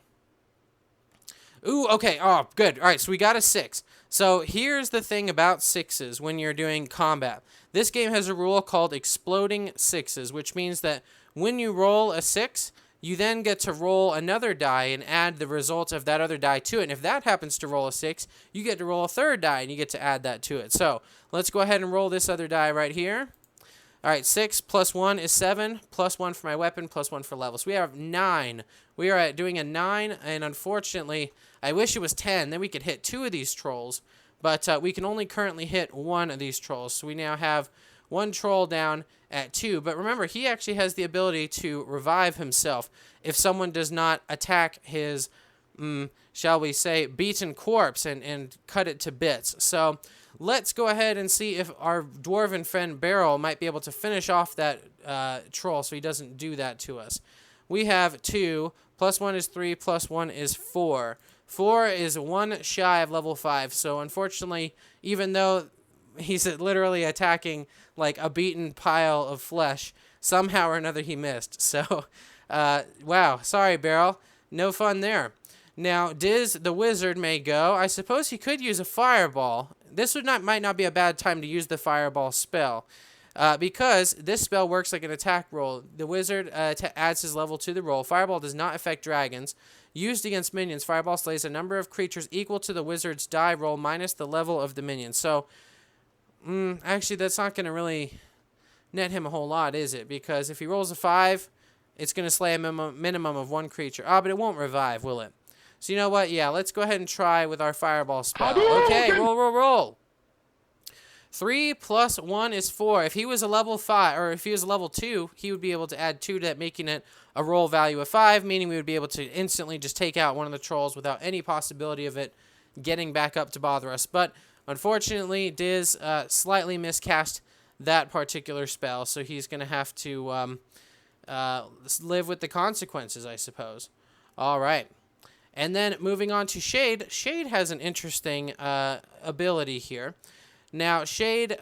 Ooh, okay. Oh, good. All right, so we got a 6. So here's the thing about 6s when you're doing combat. This game has a rule called exploding 6s, which means that when you roll a 6, you then get to roll another die and add the result of that other die to it. And if that happens to roll a 6, you get to roll a third die and you get to add that to it. So let's go ahead and roll this other die right here. All right, 6 plus 1 is 7, plus 1 for my weapon, plus 1 for level. So we have 9. We are doing a 9, and unfortunately, I wish it was 10. Then we could hit 2 of these trolls, but we can only currently hit 1 of these trolls. So we now have 1 troll down at 2. But remember, he actually has the ability to revive himself if someone does not attack his, shall we say, beaten corpse and cut it to bits. So let's go ahead and see if our dwarven friend Beryl might be able to finish off that troll so he doesn't do that to us. We have 2, plus 1 is 3, plus 1 is 4. 4 is 1 shy of level 5, so unfortunately, even though he's literally attacking like a beaten pile of flesh, somehow or another he missed. So, wow, sorry Beryl, no fun there. Now, Diz the wizard may go. I suppose he could use a fireball. This might not be a bad time to use the fireball spell, because this spell works like an attack roll. The wizard adds his level to the roll. Fireball does not affect dragons. Used against minions, Fireball slays a number of creatures equal to the wizard's die roll minus the level of the minion. So, actually, that's not going to really net him a whole lot, is it? Because if he rolls a 5, it's going to slay a minimum of 1 creature. Ah, but it won't revive, will it? So you know what? Yeah, let's go ahead and try with our fireball spell. Okay, roll. 3 plus 1 is 4. If he was a level 5, or if he was a level 2, he would be able to add 2 to that, making it a roll value of 5, meaning we would be able to instantly just take out one of the trolls without any possibility of it getting back up to bother us. But unfortunately, Diz slightly miscast that particular spell, so he's going to have to live with the consequences, I suppose. All right. And then moving on to Shade. Shade has an interesting ability here. Now, Shade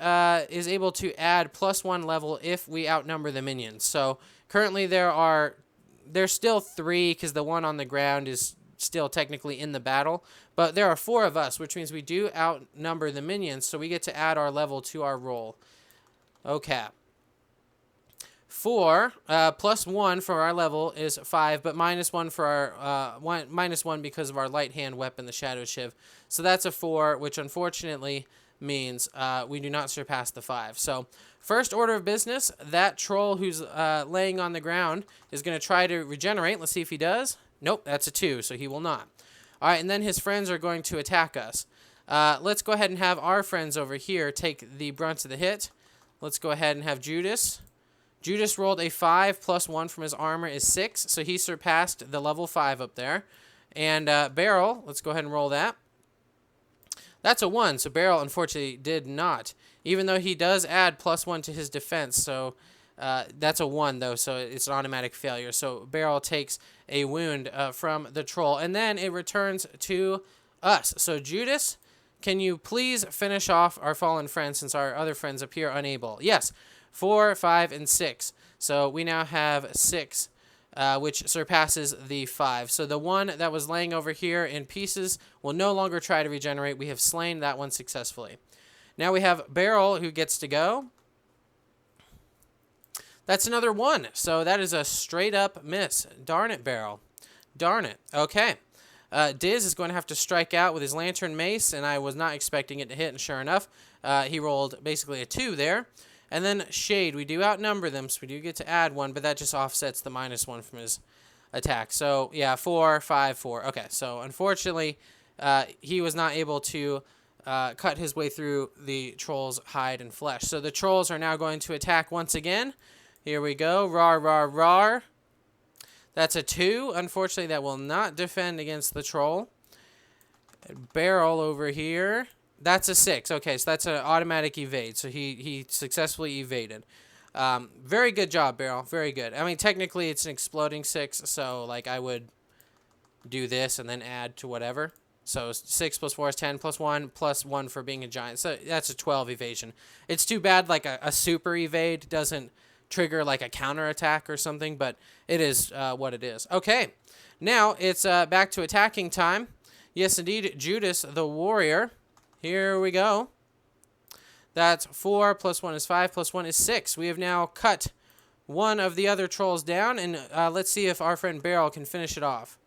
is able to add plus 1 level if we outnumber the minions. So currently there are there's still 3 because the one on the ground is still technically in the battle. But there are 4 of us, which means we do outnumber the minions, so we get to add our level to our roll. Okay. 4 plus 1 for our level is 5, but minus 1 for our minus 1 because of our light hand weapon, the Shadow Shiv. So that's a 4, which unfortunately means we do not surpass the 5. So first order of business, that troll who's laying on the ground is going to try to regenerate. Let's see if he does. Nope, that's a 2, so he will not. All right, and then his friends are going to attack us. Let's go ahead and have our friends over here take the brunt of the hit. Let's go ahead and have Judas. Judas rolled a 5 plus 1 from his armor is 6, so he surpassed the level 5 up there. And Barrel, let's go ahead and roll that. That's a 1, so Barrel unfortunately did not, even though he does add plus 1 to his defense. So that's a 1, though, so it's an automatic failure. So Barrel takes a wound from the troll, and then it returns to us. So Judas, can you please finish off our fallen friends since our other friends appear unable? Yes, 4, 5, and 6. So we now have 6, which surpasses the 5. So the one that was laying over here in pieces will no longer try to regenerate. We have slain that one successfully. Now we have Barrel who gets to go. That's another 1. So that is a straight up miss. Darn it, Barrel. Darn it. Okay. Diz is going to have to strike out with his lantern mace, and I was not expecting it to hit, and sure enough, he rolled basically a 2 there. And then Shade, we do outnumber them, so we do get to add 1, but that just offsets the minus 1 from his attack. So, yeah, 4, 5, 4. Okay, so unfortunately, he was not able to cut his way through the troll's hide and flesh. So the trolls are now going to attack once again. Here we go. Rar, rar, rar. That's a 2. Unfortunately, that will not defend against the troll. Barrel over here. That's a 6. Okay, so that's an automatic evade. So he successfully evaded. Very good job, Barrel. Very good. I mean, technically, it's an exploding 6, so, like, I would do this and then add to whatever. So 6 plus 4 is 10, plus 1 for being a giant. So that's a 12 evasion. It's too bad, like, a super evade doesn't trigger, like, a counterattack or something, but it is what it is. Okay, now it's back to attacking time. Yes, indeed, Judas the warrior. Here we go. That's 4 plus 1 is 5 plus 1 is 6. We have now cut one of the other trolls down, and let's see if our friend Barrel can finish it off.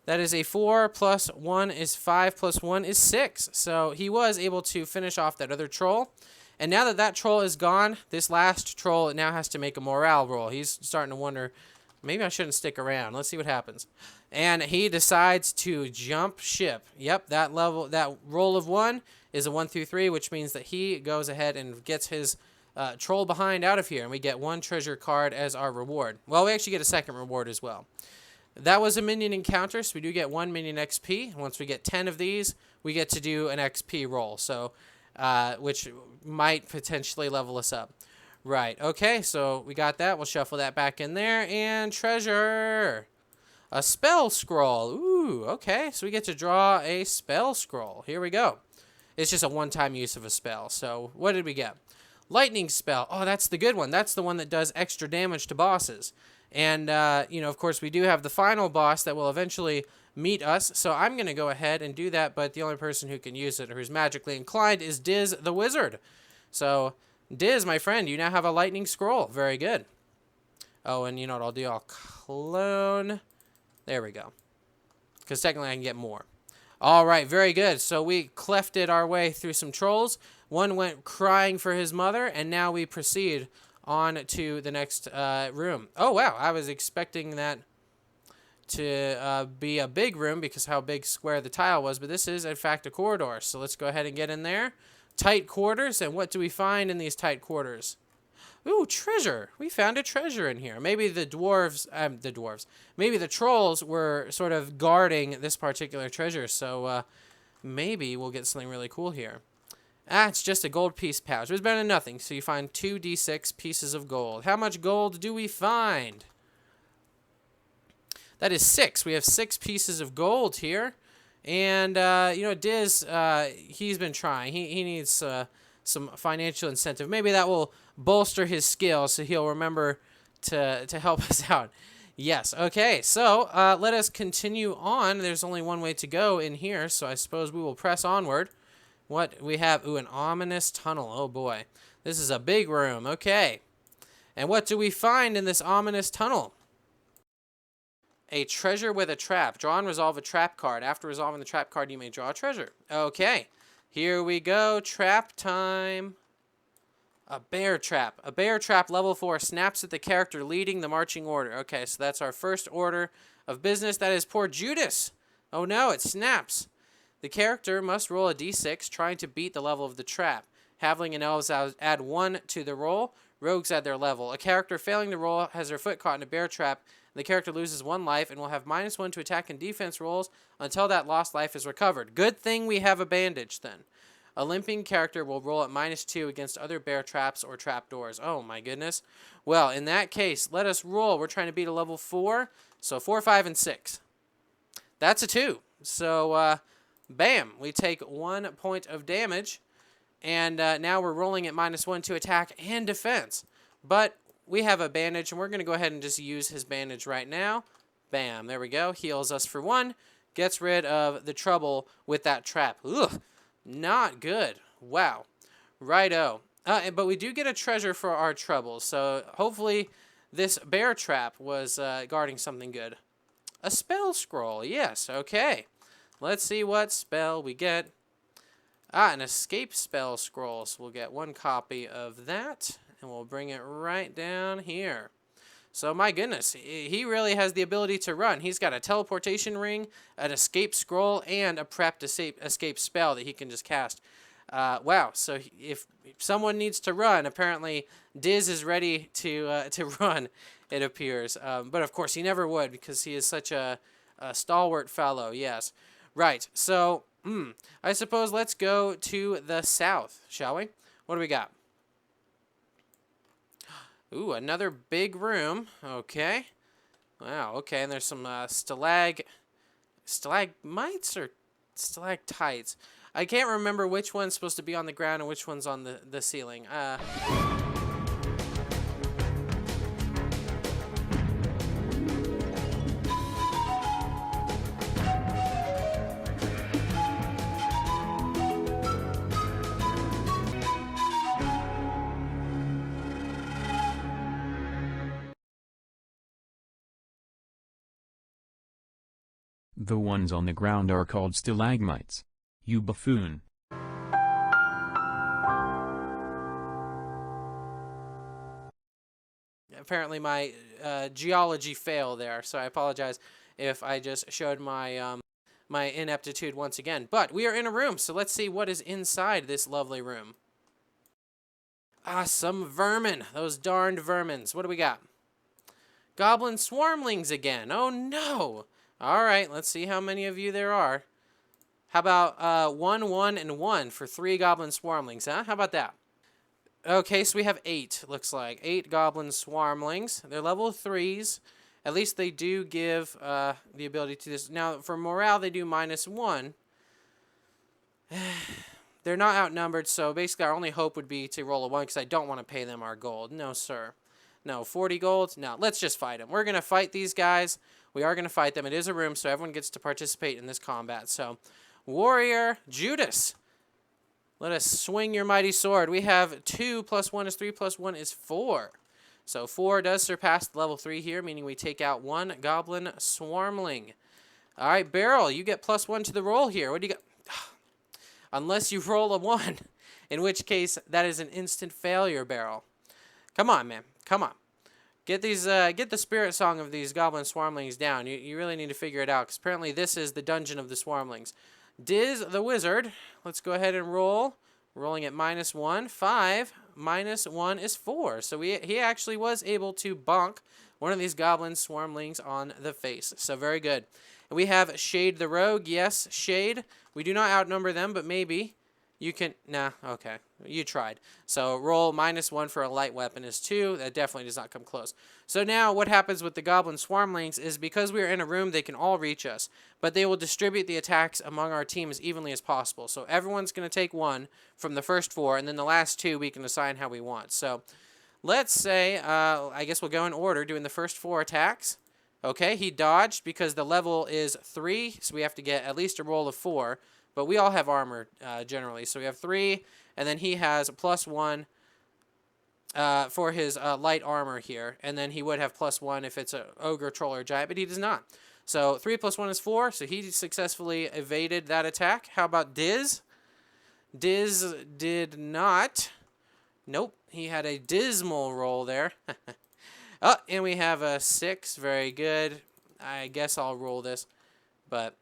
That is a 4 plus 1 is 5 plus 1 is 6. So he was able to finish off that other troll. And now that that troll is gone, this last troll now has to make a morale roll. He's starting to wonder, maybe I shouldn't stick around. Let's see what happens. And he decides to jump ship. Yep, that roll of 1 is a 1 through 3, which means that he goes ahead and gets his troll behind out of here. And we get 1 treasure card as our reward. Well, we actually get a second reward as well. That was a minion encounter, so we do get 1 minion XP. Once we get 10 of these, we get to do an XP roll. So, which might potentially level us up. Right, okay, so we got that. We'll shuffle that back in there. And treasure. A spell scroll. Ooh, okay, so we get to draw a spell scroll. Here we go. It's just a one-time use of a spell. So what did we get? Lightning spell. Oh, that's the good one. That's the one that does extra damage to bosses. And, you know, of course, we do have the final boss that will eventually meet us. So I'm going to go ahead and do that, but the only person who can use it or who's magically inclined is Diz the Wizard. So, Diz, my friend, you now have a lightning scroll. Very good. Oh, and you know what I'll do? I'll clone. There we go. Because technically I can get more. All right, very good. So we clefted our way through some trolls. One went crying for his mother, and now we proceed on to the next room. Oh, wow. I was expecting that to be a big room because how big square the tile was, but this is, in fact, a corridor. So let's go ahead and get in there. Tight quarters, and what do we find in these tight quarters? Ooh, treasure. We found a treasure in here. Maybe the maybe the trolls were sort of guarding this particular treasure, so maybe we'll get something really cool here. Ah, it's just a gold piece pouch. It was better than nothing. So you find 2d6 pieces of gold. How much gold do we find? That is 6. We have 6 pieces of gold here. And, you know, Diz, he's been trying. He needs some financial incentive. Maybe that will bolster his skills so he'll remember to help us out. Yes, okay, so let us continue on. There's only one way to go in here, so I suppose we will press onward. What we have? Ooh, an ominous tunnel. Oh boy. This is a big room. Okay. And what do we find in this ominous tunnel? A treasure with a trap. Draw and resolve a trap card. After resolving the trap card, you may draw a treasure. Okay. Here we go. Trap time. A bear trap. A bear trap level 4 snaps at the character leading the marching order. Okay, so that's our first order of business. That is poor Judas. Oh no, it snaps. The character must roll a d6 trying to beat the level of the trap. Halfling and elves add 1 to the roll. Rogues add their level. A character failing to roll has their foot caught in a bear trap. The character loses 1 life and will have -1 to attack and defense rolls until that lost life is recovered. Good thing we have a bandage then. A limping character will roll at -2 against other bear traps or trap doors. Oh my goodness. Well, in that case, let us roll. We're trying to beat a level 4. So 4, 5, and 6. That's a 2. So, bam. We take 1 point of damage. And now we're rolling at -1 to attack and defense. But we have a bandage, and we're going to go ahead and just use his bandage right now. Bam. There we go. Heals us for 1. Gets rid of the trouble with that trap. Ugh. Not good. Wow. Righto. But we do get a treasure for our trouble. So hopefully this bear trap was guarding something good. A spell scroll. Yes. Okay. Let's see what spell we get. An escape spell scroll. So we'll get 1 copy of that. And we'll bring it right down here. So my goodness, he really has the ability to run. He's got a teleportation ring, an escape scroll, and a prepped escape spell that he can just cast. Wow, so if someone needs to run, apparently Diz is ready to run, it appears. But of course he never would because he is such a stalwart fellow, yes. Right, so I suppose let's go to the south, shall we? What do we got? Ooh, another big room. Okay. Wow, okay, and there's some stalagmites or stalactites. I can't remember which one's supposed to be on the ground and which one's on the ceiling. The ones on the ground are called stalagmites. You buffoon. Apparently my geology failed there, so I apologize if I just showed my my ineptitude once again. But we are in a room, so let's see what is inside this lovely room. Ah, some vermin. Those darned vermins. What do we got? Goblin Swarmlings again. Oh no! Alright, let's see how many of you there are. How about 1, 1, and 1 for 3 Goblin Swarmlings, huh? How about that? Okay, so we have 8, looks like. 8 Goblin Swarmlings. They're level 3s. At least they do give the ability to this. Now, for morale, they do -1. They're not outnumbered, so basically our only hope would be to roll a 1 because I don't want to pay them our gold. No, sir. No, 40 gold? No, let's just fight them. We're going to fight these guys. We are going to fight them. It is a room, so everyone gets to participate in this combat. So, Warrior Judas, let us swing your mighty sword. We have 2 + 1 is 3 + 1 is 4. So 4 does surpass level 3 here, meaning we take out 1 Goblin Swarmling. All right, Beryl, you get +1 to the roll here. What do you got? Unless you roll a 1, in which case that is an instant failure, Beryl. Come on, man. Come on. Get these, get the spirit song of these Goblin Swarmlings down. You really need to figure it out, because apparently this is the dungeon of the Swarmlings. Diz the Wizard, let's go ahead and roll. Rolling at -1. 5 -1 is 4. So he actually was able to bonk one of these Goblin Swarmlings on the face. So very good. And we have Shade the Rogue. Yes, Shade. We do not outnumber them, but maybe you can... Nah, okay. You tried. So roll -1 for a light weapon is 2. That definitely does not come close. So now what happens with the Goblin Swarmlings is because we are in a room, they can all reach us. But they will distribute the attacks among our team as evenly as possible. So everyone's going to take 1 from the first 4, and then the last 2 we can assign how we want. So let's say, I guess we'll go in order, doing the first 4 attacks. Okay, he dodged because the level is 3, so we have to get at least a roll of 4. But we all have armor generally, so we have 3, and then he has +1 for his light armor here, and then he would have +1 if it's an ogre, troll, or giant, but he does not. So 3 + 1 is 4, so he successfully evaded that attack. How about Diz? Diz did not. Nope, he had a dismal roll there. Oh, and we have a 6. Very good. I guess I'll roll this, but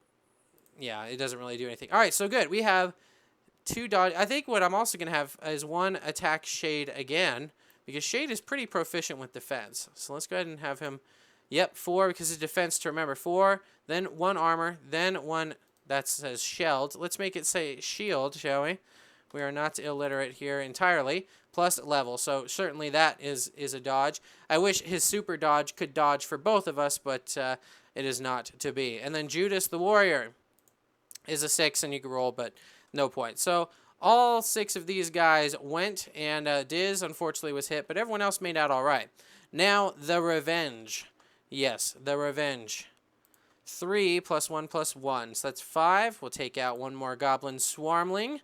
yeah, it doesn't really do anything. All right, so good. We have 2 dodge. I think what I'm also going to have is 1 attack Shade again, because Shade is pretty proficient with defense. So let's go ahead and have him. Yep, 4 because his defense, to remember, 4, then 1 armor, then 1 that says shelled. Let's make it say shield, shall we? We are not illiterate here entirely. Plus level, so certainly that is a dodge. I wish his super dodge could dodge for both of us, but it is not to be. And then Judas the warrior is a 6, and you can roll, but no point. So all 6 of these guys went, and Diz unfortunately was hit, but everyone else made out all right. Now the revenge. Yes, the revenge. 3 + 1 + 1, so that's 5. We'll take out 1 more Goblin Swarmling.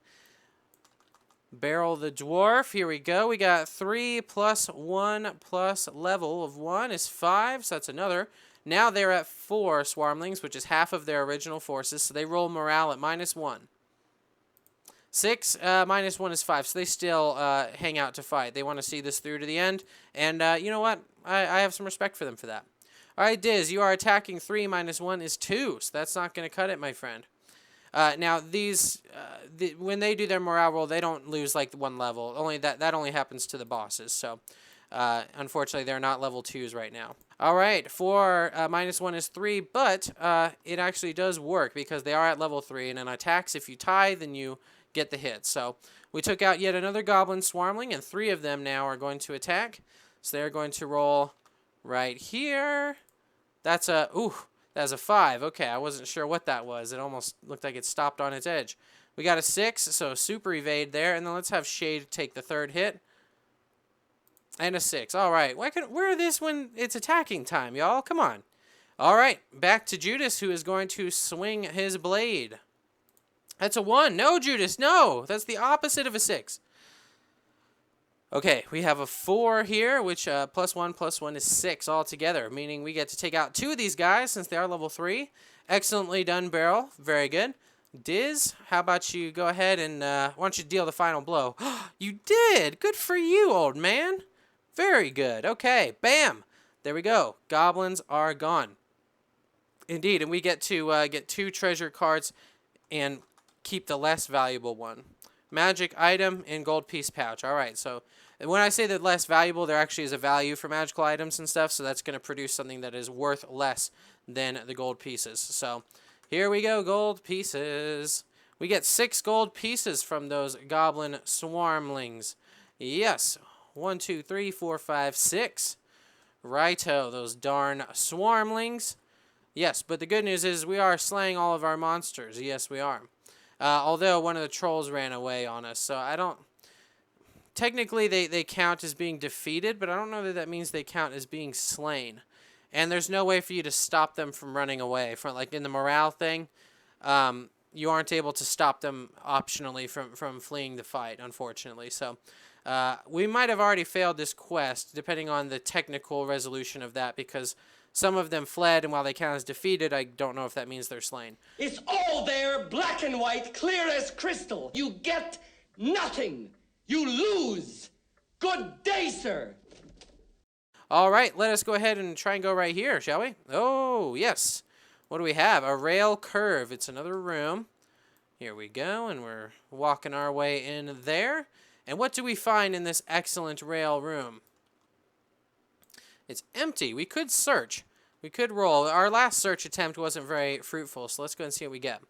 Barrel the dwarf. Here we go. We got 3 + 1 + level of 1 is 5. So that's another. Now they're at 4 Swarmlings, which is half of their original forces. So they roll morale at -1. 6 -1 is 5. So they still hang out to fight. They want to see this through to the end. And you know what? I have some respect for them for that. All right, Diz, you are attacking 3 -1 is 2. So that's not going to cut it, my friend. Now these, when they do their morale roll, they don't lose like 1 level. Only that only happens to the bosses. So, unfortunately, they're not level 2s right now. All right, 4 -1 is 3, but it actually does work because they are at level 3, and in attacks, if you tie, then you get the hit. So we took out yet another Goblin Swarmling, and 3 of them now are going to attack. So they're going to roll right here. That's a That's a 5. Okay, I wasn't sure what that was. It almost looked like it stopped on its edge. We got a 6, so super evade there. And then let's have Shade take the 3rd hit. And a 6. All right. Where are this when it's attacking time, y'all? Come on. All right. Back to Judas, who is going to swing his blade. That's a 1. No, Judas. No. That's the opposite of a 6. Okay, we have a 4 here, which +1 + 1 is 6 altogether, meaning we get to take out 2 of these guys since they are level 3. Excellently done, Barrel. Very good. Diz, how about you go ahead and why don't you deal the final blow? You did! Good for you, old man. Very good. Okay, bam. There we go. Goblins are gone. Indeed, and we get to get 2 treasure cards and keep the less valuable one. Magic item and gold piece pouch. All right, so when I say that less valuable, there actually is a value for magical items and stuff, so that's going to produce something that is worth less than the gold pieces. So here we go, gold pieces. We get 6 gold pieces from those Goblin Swarmlings. Yes, 1, 2, 3, 4, 5, 6. Righto, those darn Swarmlings. Yes, but the good news is we are slaying all of our monsters. Yes, we are. Although one of the trolls ran away on us, so I don't... Technically, they count as being defeated, but I don't know that that means they count as being slain. And there's no way for you to stop them from running away. From like in the morale thing, you aren't able to stop them optionally from fleeing the fight, unfortunately. So we might have already failed this quest, depending on the technical resolution of that, because some of them fled, and while they count as defeated, I don't know if that means they're slain. It's all there, black and white, clear as crystal. You get nothing. You lose. Good day, sir. All right, let us go ahead and try and go right here, shall we? Oh, yes. What do we have? A rail curve. It's another room. Here we go, and we're walking our way in there. And what do we find in this excellent rail room? It's empty. We could search. We could roll. Our last search attempt wasn't very fruitful, so let's go and see what we get.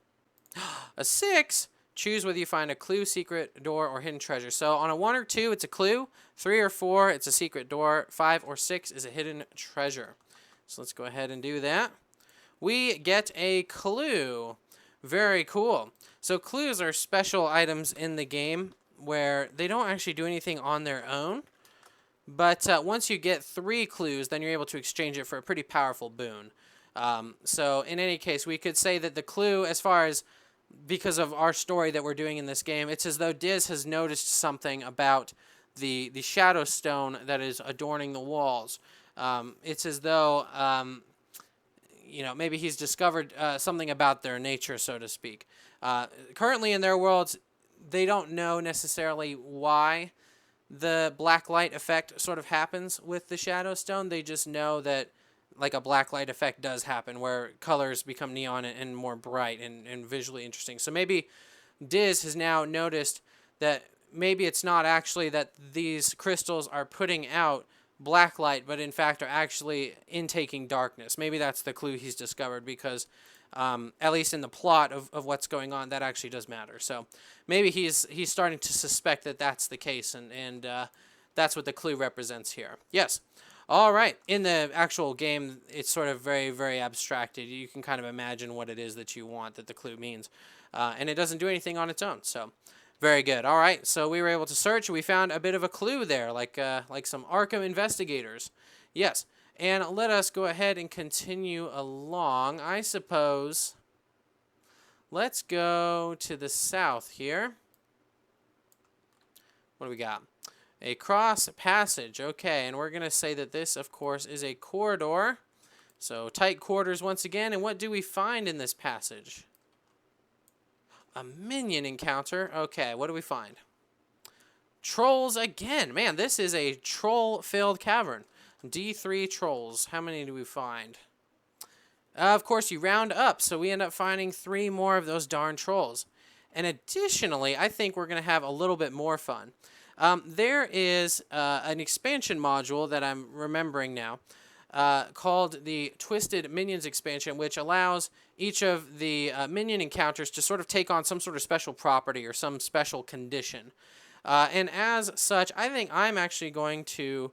A 6. Choose whether you find a clue, secret door, or hidden treasure. So on a 1 or 2, it's a clue. 3 or 4, it's a secret door. 5 or 6 is a hidden treasure. So let's go ahead and do that. We get a clue. Very cool. So clues are special items in the game where they don't actually do anything on their own. But once you get 3 clues, then you're able to exchange it for a pretty powerful boon. So in any case, we could say that the clue, as far as because of our story that we're doing in this game, it's as though Diz has noticed something about the shadow stone that is adorning the walls. It's as though, you know, maybe he's discovered something about their nature, so to speak. Currently in their worlds, they don't know necessarily why the black light effect sort of happens with the shadow stone. They just know that like a black light effect does happen where colors become neon and more bright and visually interesting. So maybe Diz has now noticed that maybe it's not actually that these crystals are putting out black light, but in fact are actually intaking darkness. Maybe that's the clue he's discovered, because at least in the plot of what's going on, that actually does matter. So maybe he's starting to suspect that that's the case, and that's what the clue represents here. Yes. All right. In the actual game, it's sort of very, very abstracted. You can kind of imagine what it is that you want that the clue means. And it doesn't do anything on its own. So very good. All right. So we were able to search. We found a bit of a clue there, like some Arkham investigators. Yes. And let us go ahead and continue along. I suppose let's go to the south here. What do we got? A cross passage. Okay, and we're going to say that this, of course, is a corridor. So tight quarters once again. And what do we find in this passage? A minion encounter. Okay, what do we find? Trolls again. Man, this is a troll-filled cavern. D3 trolls. How many do we find? Of course, you round up, so we end up finding 3 more of those darn trolls. And additionally, I think we're going to have a little bit more fun. There is an expansion module that I'm remembering now called the Twisted Minions expansion, which allows each of the minion encounters to sort of take on some sort of special property or some special condition. And as such, I think I'm actually going to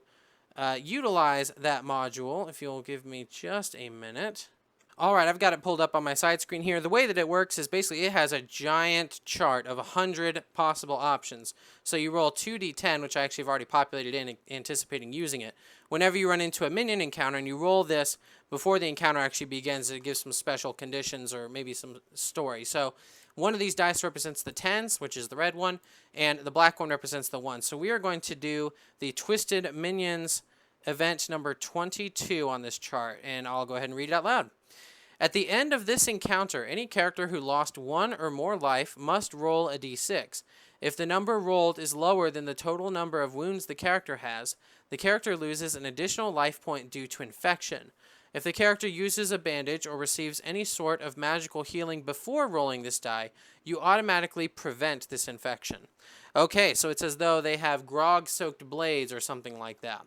utilize that module, if you'll give me just a minute. All right, I've got it pulled up on my side screen here. The way that it works is basically it has a giant chart of 100 possible options. So you roll 2d10, which I actually have already populated in, anticipating using it. Whenever you run into a minion encounter and you roll this before the encounter actually begins, it gives some special conditions or maybe some story. So one of these dice represents the 10s, which is the red one, and the black one represents the 1. So we are going to do the Twisted Minions event number 22 on this chart, and I'll go ahead and read it out loud. At the end of this encounter, any character who lost 1 or more life must roll a d6. If the number rolled is lower than the total number of wounds the character has, the character loses an additional life point due to infection. If the character uses a bandage or receives any sort of magical healing before rolling this die, you automatically prevent this infection. Okay, so it's as though they have grog-soaked blades or something like that.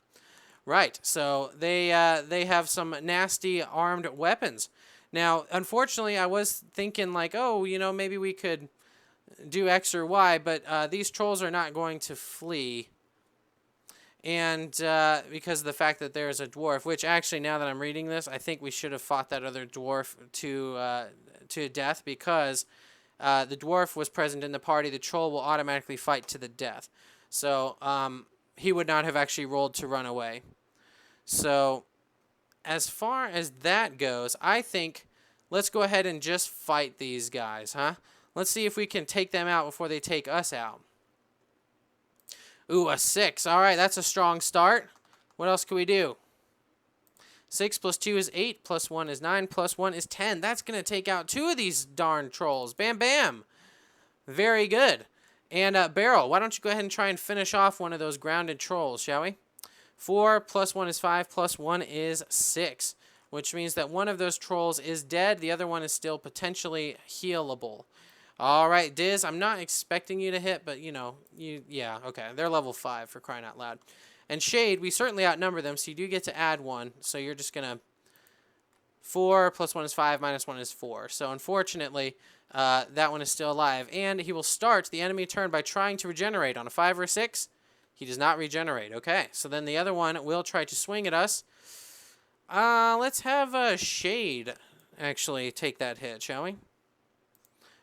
Right, so they have some nasty armed weapons. Now, unfortunately, I was thinking like, oh, you know, maybe we could do X or Y, but these trolls are not going to flee. And because of the fact that there's a dwarf, which actually, now that I'm reading this, I think we should have fought that other dwarf to death, because the dwarf was present in the party. The troll will automatically fight to the death. So he would not have actually rolled to run away. So as far as that goes, I think let's go ahead and just fight these guys, huh? Let's see if we can take them out before they take us out. Ooh, a 6. All right, that's a strong start. What else can we do? 6 plus 2 is 8, plus 1 is 9, plus 1 is 10. That's going to take out 2 of these darn trolls. Bam, bam. Very good. And Beryl, why don't you go ahead and try and finish off one of those grounded trolls, shall we? 4 plus 1 is 5, plus 1 is 6, which means that one of those trolls is dead. The other one is still potentially healable. All right, Diz, I'm not expecting you to hit, but, you know, yeah, okay. They're level 5, for crying out loud. And Shade, we certainly outnumber them, so you do get to add 1. So you're just going to 4 plus 1 is 5, minus 1 is 4. So unfortunately, that one is still alive. And he will start the enemy turn by trying to regenerate. On a 5 or a 6, he does not regenerate. Okay, so then the other one will try to swing at us. Let's have Shade actually take that hit, shall we?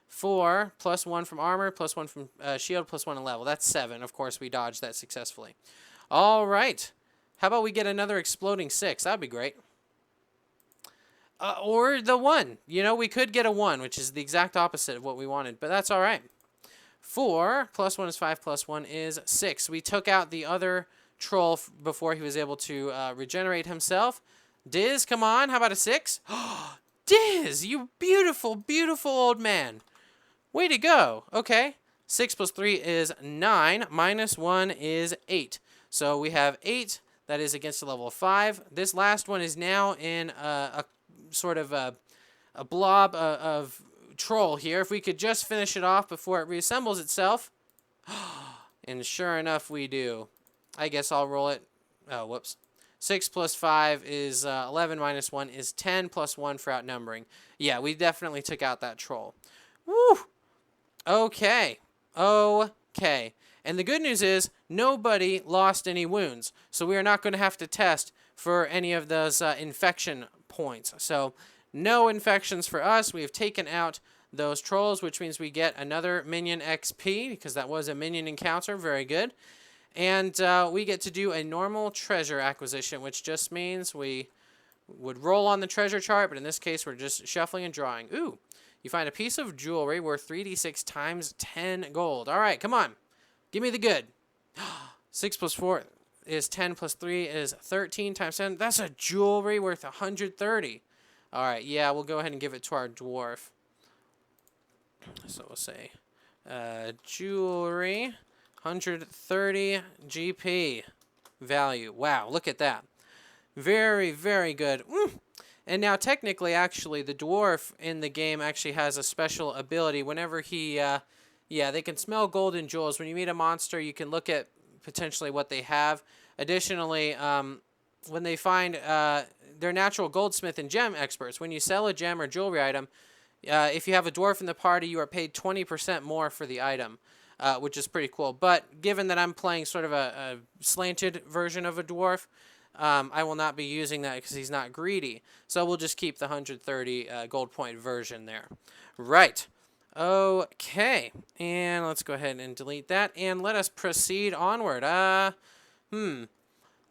4 plus 1 from armor, plus 1 from shield, plus 1 in level. That's 7. Of course, we dodged that successfully. All right. How about we get another exploding 6? That'd be great. Or the 1. You know, we could get a 1, which is the exact opposite of what we wanted, but that's all right. 4 plus 1 is 5 plus 1 is 6. We took out the other troll before he was able to regenerate himself. Diz, come on. How about a 6? Diz, you beautiful, beautiful old man. Way to go. Okay. 6 plus 3 is 9. Minus 1 is 8. So we have 8. That is against a level of 5. This last one is now in a sort of a blob of troll here. If we could just finish it off before it reassembles itself. And sure enough, we do. I guess I'll roll it. Oh, whoops. 6 plus 5 is 11 minus 1 is 10 plus 1 for outnumbering. Yeah, we definitely took out that troll. Woo! Okay. Okay. And the good news is nobody lost any wounds. So we are not going to have to test for any of those infection points. So no infections for us. We have taken out those trolls, which means we get another Minion XP because that was a minion encounter. Very good. And we get to do a normal treasure acquisition, which just means we would roll on the treasure chart, but in this case, we're just shuffling and drawing. Ooh, you find a piece of jewelry worth 3d6 times 10 gold. All right, come on. Give me the good. 6 plus 4 is 10 plus 3 is 13 times 10. That's a jewelry worth 130. All right, yeah, we'll go ahead and give it to our dwarf. So we'll say jewelry, 130 GP value. Wow, look at that. Very, very good. And now technically, actually, the dwarf in the game actually has a special ability. Whenever he, yeah, they can smell gold and jewels. When you meet a monster, you can look at potentially what they have. Additionally, when they find, they're natural goldsmith and gem experts. When you sell a gem or jewelry item, if you have a dwarf in the party, you are paid 20% more for the item, which is pretty cool. But given that I'm playing sort of a slanted version of a dwarf, I will not be using that because he's not greedy. So we'll just keep the 130 gold point version there. Right. Okay. And let's go ahead and delete that. And let us proceed onward.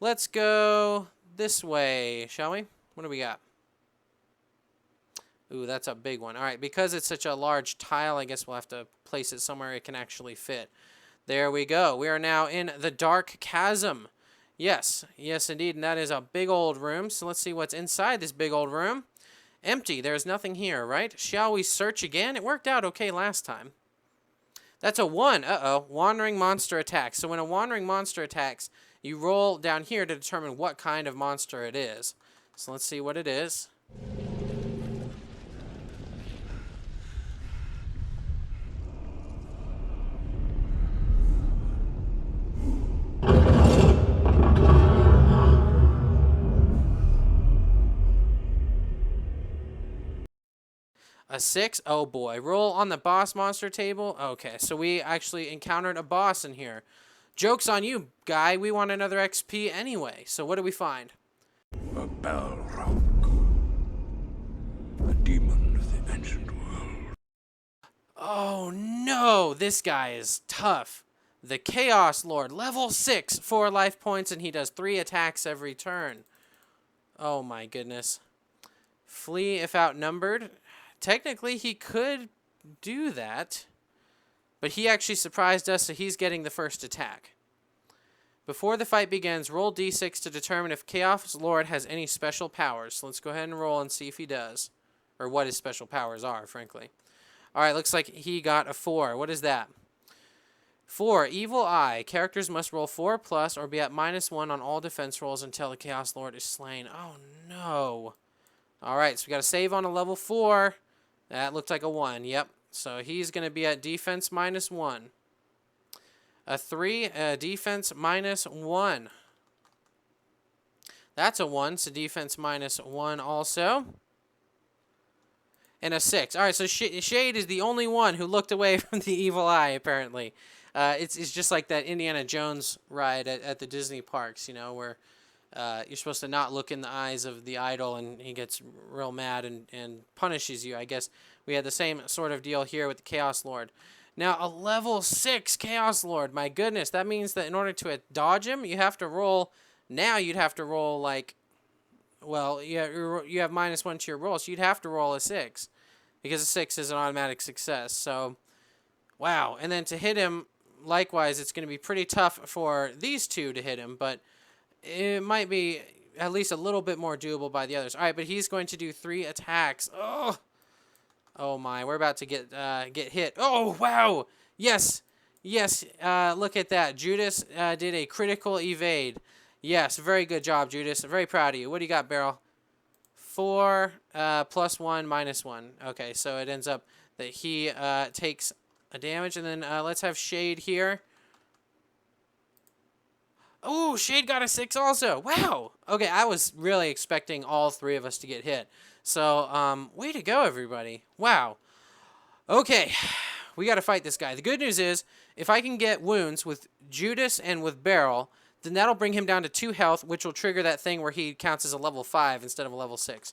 Let's go this way, shall we? What do we got? Ooh, that's a big one. All right, because it's such a large tile, I guess we'll have to place it somewhere it can actually fit. There we go. We are now in the Dark Chasm. Yes, yes indeed, and that is a big old room. So let's see what's inside this big old room. Empty. There's nothing here, right? Shall we search again? It worked out okay last time. That's a 1. Uh-oh. Wandering monster attacks. So when a wandering monster attacks, you roll down here to determine what kind of monster it is. So let's see what it is. A 6? Oh boy. Roll on the boss monster table. Okay, so we actually encountered a boss in here. Joke's on you, guy. We want another XP anyway. So what do we find? A Balrog. A demon of the ancient world. Oh no, this guy is tough. The Chaos Lord, level 6, 4 life points, and he does 3 attacks every turn. Oh my goodness. Flee if outnumbered. Technically, he could do that, but he actually surprised us, so he's getting the first attack. Before the fight begins, roll d6 to determine if Chaos Lord has any special powers. So let's go ahead and roll and see if he does, or what his special powers are, frankly. All right, looks like he got a 4. What is that? 4, Evil Eye. Characters must roll 4 plus or be at -1 on all defense rolls until the Chaos Lord is slain. Oh, no. All right, so we got to save on a level 4. That looked like a 1. Yep. So he's going to be at defense -1. A 3, defense -1. That's a 1, so defense -1 also. And a 6. All right, so Shade is the only one who looked away from the evil eye, apparently. It's just like that Indiana Jones ride at the Disney parks, you know, where you're supposed to not look in the eyes of the idol, and he gets real mad and punishes you. I guess we had the same sort of deal here with the Chaos Lord. Now, a level 6 Chaos Lord. My goodness, that means that in order to dodge him, you have to roll... Now you'd have to roll, like... Well, you have -1 to your roll, so you'd have to roll a 6. Because a 6 is an automatic success, so... Wow. And then to hit him, likewise, it's going to be pretty tough for these two to hit him, but it might be at least a little bit more doable by the others. All right, but he's going to do 3 attacks. Oh, oh my, we're about to get hit. Oh, wow. Yes, yes, look at that. Judas did a critical evade. Yes, very good job, Judas. Very proud of you. What do you got, Beryl? 4 +1 -1. Okay, so it ends up that he takes a damage, and then let's have Shade here. Oh, Shade got a 6 also. Wow. Okay, I was really expecting all 3 of us to get hit. So, way to go, everybody. Wow. Okay, we got to fight this guy. The good news is, if I can get wounds with Judas and with Beryl, then that'll bring him down to 2 health, which will trigger that thing where he counts as a level 5 instead of a level 6.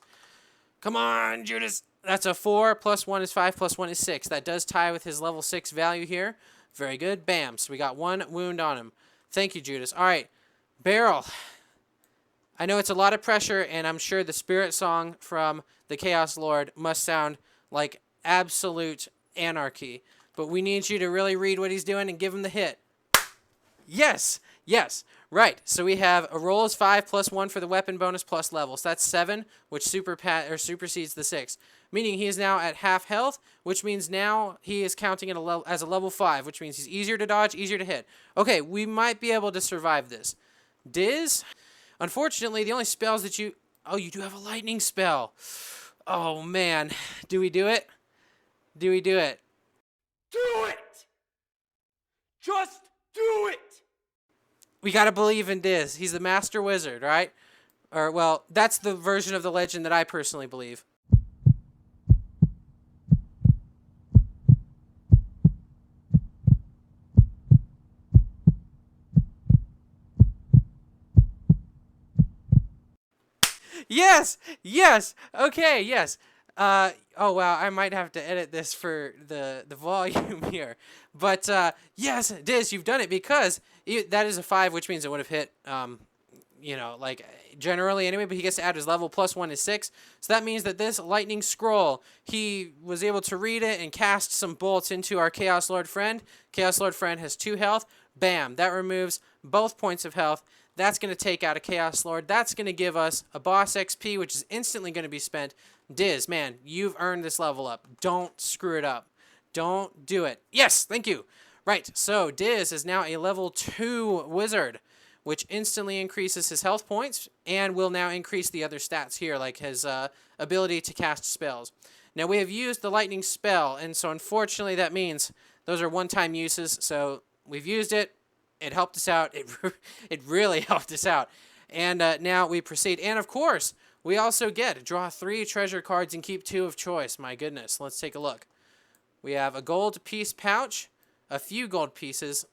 Come on, Judas. That's a 4, +1 is 5, +1 is 6. That does tie with his level 6 value here. Very good. Bam. So we got 1 wound on him. Thank you, Judas. All right, Beryl. I know it's a lot of pressure, and I'm sure the spirit song from the Chaos Lord must sound like absolute anarchy. But we need you to really read what he's doing and give him the hit. Yes. Yes. Right. So we have a roll is 5 +1 for the weapon bonus plus levels. That's 7, which supersedes the 6. Meaning he is now at half health, which means now he is counting it as a level 5, which means he's easier to dodge, easier to hit. Okay, we might be able to survive this. Diz, unfortunately, the only spells that you... Oh, you do have a lightning spell. Oh, man. Do we do it? Do we do it? Do it! Just do it! We gotta believe in Diz. He's the master wizard, right? Or, well, that's the version of the legend that I personally believe. Yes! Yes! Okay, yes. Oh, wow, I might have to edit this for the volume here. But, yes, Diz, you've done it because that is a 5, which means it would have hit, you know, like, generally anyway, but he gets to add his level, +1 is 6. So that means that this lightning scroll, he was able to read it and cast some bolts into our Chaos Lord friend. Chaos Lord friend has 2 health. Bam, that removes both points of health. That's going to take out a Chaos Lord. That's going to give us a boss XP, which is instantly going to be spent. Diz, man, you've earned this level up. Don't screw it up. Don't do it. Yes, thank you. Right, so Diz is now a level 2 wizard, which instantly increases his health points and will now increase the other stats here, like his ability to cast spells. Now, we have used the lightning spell, and so unfortunately that means those are one-time uses, so we've used it. It helped us out. It really helped us out. And now we proceed. And, of course, we also get draw 3 treasure cards and keep 2 of choice. My goodness. Let's take a look. We have a gold piece pouch, a few gold pieces,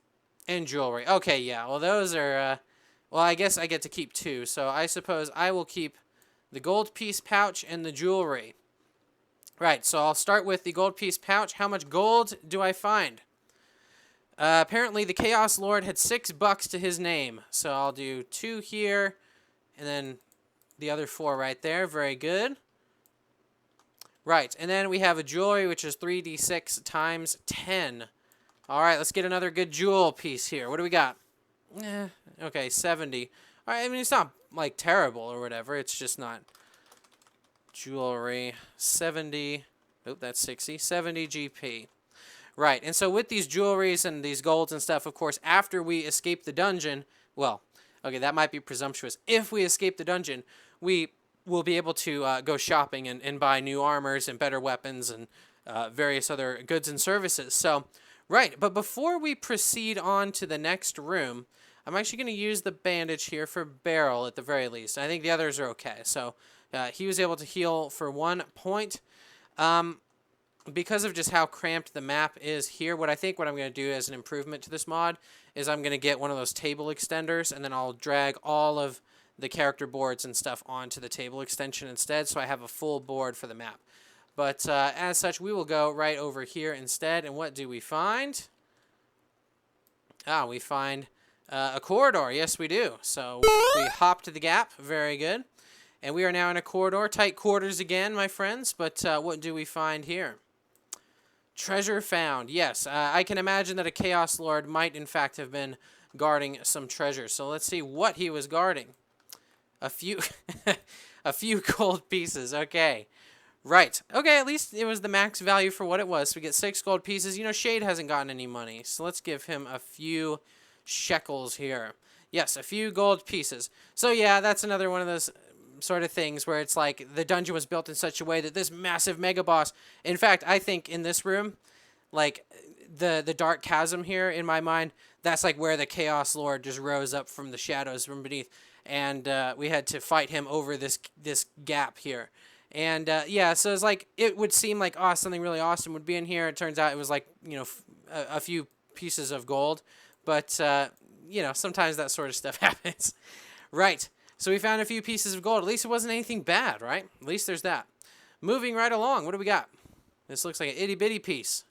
and jewelry. Okay, yeah. Well, those are... well, I guess I get to keep 2. So I suppose I will keep the gold piece pouch and the jewelry. Right, so I'll start with the gold piece pouch. How much gold do I find? Apparently, the Chaos Lord had $6 to his name. So I'll do 2 here, and then the other 4 right there. Very good. Right, and then we have a jewelry, which is 3d6 times 10. All right, let's get another good jewel piece here. What do we got? Okay, 70. All right, I mean, it's not, like, terrible or whatever. It's just not jewelry. 70. Nope, that's 60. 70 GP. Right, and so with these jewelries and these golds and stuff, of course, after we escape the dungeon, well, okay, that might be presumptuous. If we escape the dungeon, we will be able to go shopping and buy new armors and better weapons and various other goods and services. So, right, but before we proceed on to the next room, I'm actually going to use the bandage here for Beryl at the very least. I think the others are okay. So, he was able to heal for 1 point. Because of just how cramped the map is here, what I'm going to do as an improvement to this mod is I'm going to get one of those table extenders, and then I'll drag all of the character boards and stuff onto the table extension instead, so I have a full board for the map. But as such, we will go right over here instead. And what do we find? Ah, we find a corridor. Yes, we do. So we hopped the gap. Very good. And we are now in a corridor. Tight quarters again, my friends. But what do we find here? Treasure found. Yes, I can imagine that a Chaos Lord might, in fact, have been guarding some treasure. So let's see what he was guarding. A few, a few gold pieces. Okay. Right. Okay, at least it was the max value for what it was. So we get 6 gold pieces. You know, Shade hasn't gotten any money. So let's give him a few shekels here. Yes, a few gold pieces. So yeah, that's another one of those sort of things where it's like the dungeon was built in such a way that this massive mega boss... In fact, I think in this room, like the Dark Chasm here, in my mind, that's like where the Chaos Lord just rose up from the shadows from beneath. And we had to fight him over this gap here. And, yeah, so it's like, it would seem like, oh, something really awesome would be in here. It turns out it was like, you know, a few pieces of gold. But, you know, sometimes that sort of stuff happens. Right. So we found a few pieces of gold. At least it wasn't anything bad, right? At least there's that. Moving right along. What do we got? This looks like an itty-bitty piece.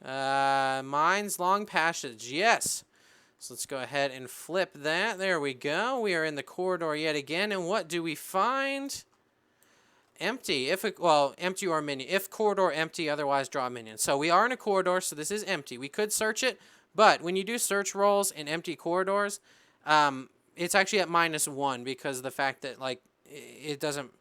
Mine's Long Passage. Yes. So let's go ahead and flip that. There we go. We are in the corridor yet again. And what do we find? Empty. Empty or minion. If corridor empty, otherwise draw a minion. So we are in a corridor, so this is empty. We could search it, but when you do search rolls in empty corridors, it's actually at -1 because of the fact that, like, it doesn't...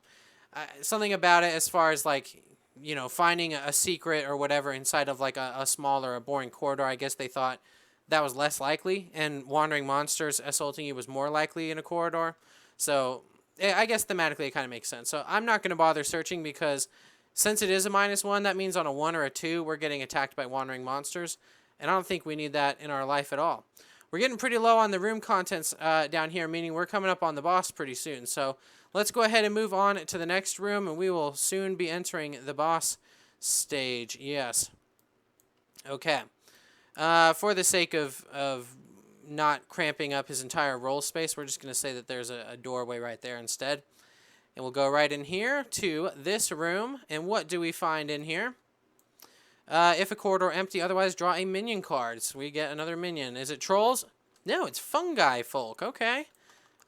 something about it as far as, like, you know, finding a secret or whatever inside of, like, a small or a boring corridor, I guess they thought that was less likely, and wandering monsters assaulting you was more likely in a corridor. So I guess thematically it kind of makes sense. So I'm not going to bother searching because since it is a -1, that means on a 1 or a 2, we're getting attacked by wandering monsters. And I don't think we need that in our life at all. We're getting pretty low on the room contents down here, meaning we're coming up on the boss pretty soon. So let's go ahead and move on to the next room, and we will soon be entering the boss stage. Yes. Okay. For the sake of not cramping up his entire roll space, we're just going to say that there's a doorway right there instead. And we'll go right in here to this room. And what do we find in here? If a corridor empty, otherwise draw a minion card. So we get another minion. Is it trolls? No, it's fungi folk. Okay.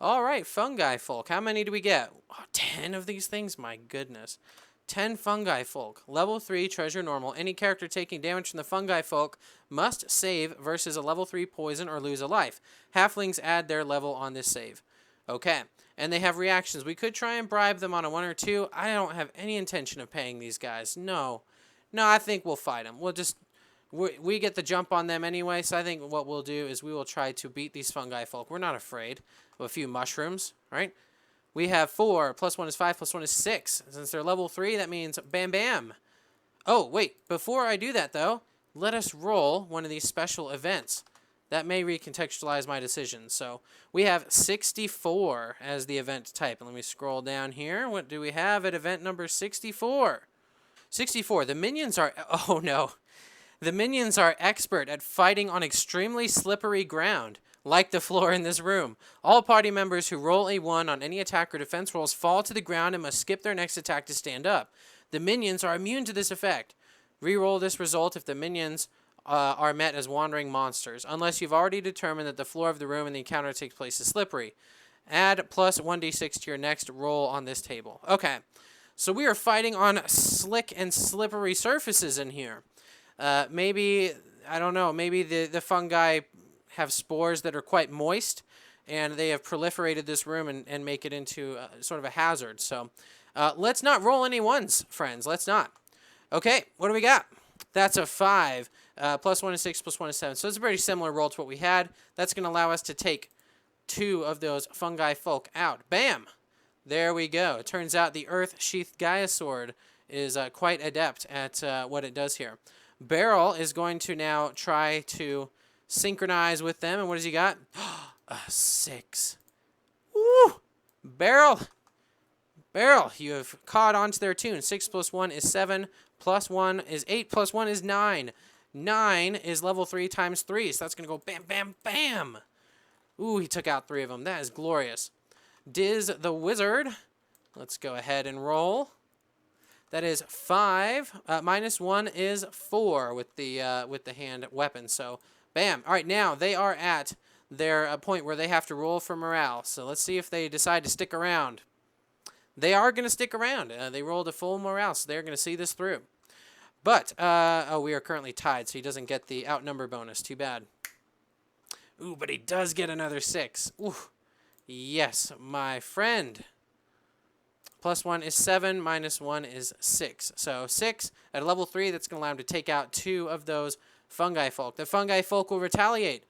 All right, fungi folk. How many do we get? Oh, 10 of these things? My goodness. 10 fungi folk. Level 3 treasure normal. Any character taking damage from the fungi folk must save versus a level 3 poison or lose a life. Halflings add their level on this save. Okay. And they have reactions. We could try and bribe them on a 1 or 2. I don't have any intention of paying these guys. No. No, I think we'll fight them. We'll just... We get the jump on them anyway, so I think what we'll do is we will try to beat these fungi folk. We're not afraid of a few mushrooms, right? We have 4, +1 is 5, +1 is 6. Since they're level 3, that means bam bam. Oh, wait, before I do that, though, let us roll one of these special events. That may recontextualize my decision. So we have 64 as the event type. And let me scroll down here. What do we have at event number 64? 64. The minions are... Oh, no. The minions are expert at fighting on extremely slippery ground, like the floor in this room. All party members who roll a 1 on any attack or defense rolls fall to the ground and must skip their next attack to stand up. The minions are immune to this effect. Reroll this result if the minions are met as wandering monsters, unless you've already determined that the floor of the room and the encounter takes place is slippery. Add +1d6 to your next roll on this table. Okay, so we are fighting on slick and slippery surfaces in here. Maybe, I don't know, maybe the fungi have spores that are quite moist, and they have proliferated this room and make it into sort of a hazard. So let's not roll any 1s, friends. Let's not. Okay, what do we got? That's a 5. +1 is 6, +1 is 7. So it's a pretty similar roll to what we had. That's going to allow us to take 2 of those fungi folk out. Bam! There we go. It turns out the Earth-Sheathed Gaia Sword is quite adept at what it does here. Beryl is going to now try to synchronize with them. And what has he got? A 6. Woo! Beryl, you have caught on to their tune. 6 + 1 is 7, +1 is 8, +1 is 9. 9 is level 3 times 3, so that's going to go bam, bam, bam. Ooh, he took out 3 of them. That is glorious. Diz the Wizard. Let's go ahead and roll. That is 5. Minus 1 is 4 with the hand weapon. So, bam. All right, now they are at their point where they have to roll for morale. So let's see if they decide to stick around. They are going to stick around. They rolled a full morale, so they're going to see this through. But, oh, we are currently tied, so he doesn't get the outnumber bonus. Too bad. Ooh, but he does get another 6. Ooh. Yes, my friend. Plus 1 is 7, minus 1 is 6. So 6 at level 3, that's going to allow him to take out 2 of those fungi folk. The fungi folk will retaliate.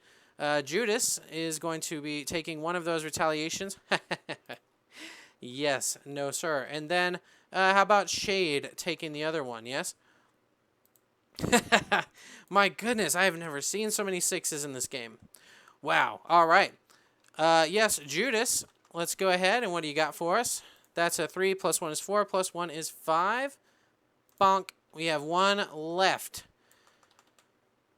Judas is going to be taking one of those retaliations. Yes, no sir. And then, how about Shade taking the other one, yes? My goodness, I have never seen so many 6s in this game. Wow, all right. Yes, Judas, let's go ahead, and what do you got for us? That's a 3, plus 1 is 4, plus 1 is 5. Bonk. We have 1 left.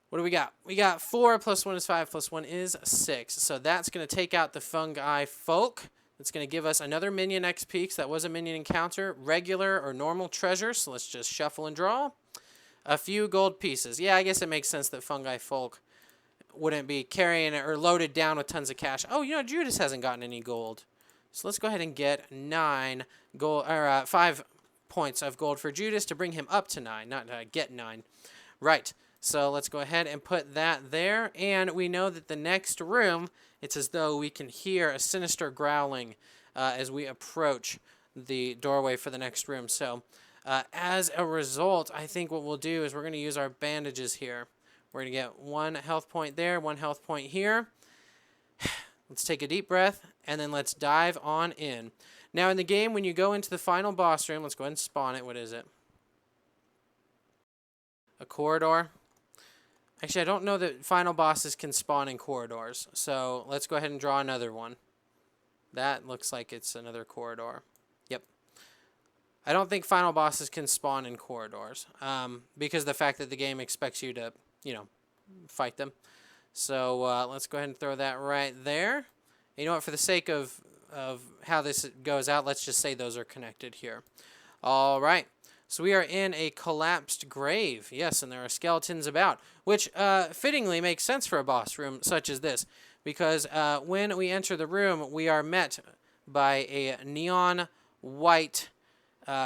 What do we got? We got 4, plus 1 is 5, plus 1 is 6. So that's going to take out the fungi folk. It's going to give us another Minion Xp, because that was a minion encounter. Regular or normal treasure, so let's just shuffle and draw. A few gold pieces. Yeah, I guess it makes sense that fungi folk wouldn't be carrying it or loaded down with tons of cash. Oh, you know, Judas hasn't gotten any gold. So let's go ahead and get 9 gold, or 5 points of gold for Judas to bring him up to 9, not get 9. Right. So let's go ahead and put that there. And we know that the next room, it's as though we can hear a sinister growling as we approach the doorway for the next room. So as a result, I think what we'll do is we're going to use our bandages here. We're going to get 1 health point there, 1 health point here. Let's take a deep breath, and then let's dive on in. Now, in the game, when you go into the final boss room, let's go ahead and spawn it. What is it? A corridor. Actually, I don't know that final bosses can spawn in corridors, so let's go ahead and draw another one. That looks like it's another corridor. Yep. I don't think final bosses can spawn in corridors because of the fact that the game expects you to, you know, fight them. So let's go ahead and throw that right there. You know what? For the sake of how this goes out, let's just say those are connected here. All right. So we are in a collapsed grave. Yes, and there are skeletons about, which fittingly makes sense for a boss room such as this, because when we enter the room, we are met by a neon white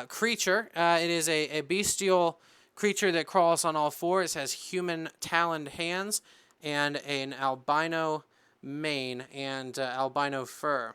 creature. It is a bestial creature that crawls on all fours, has human taloned hands, and an albino mane and albino fur.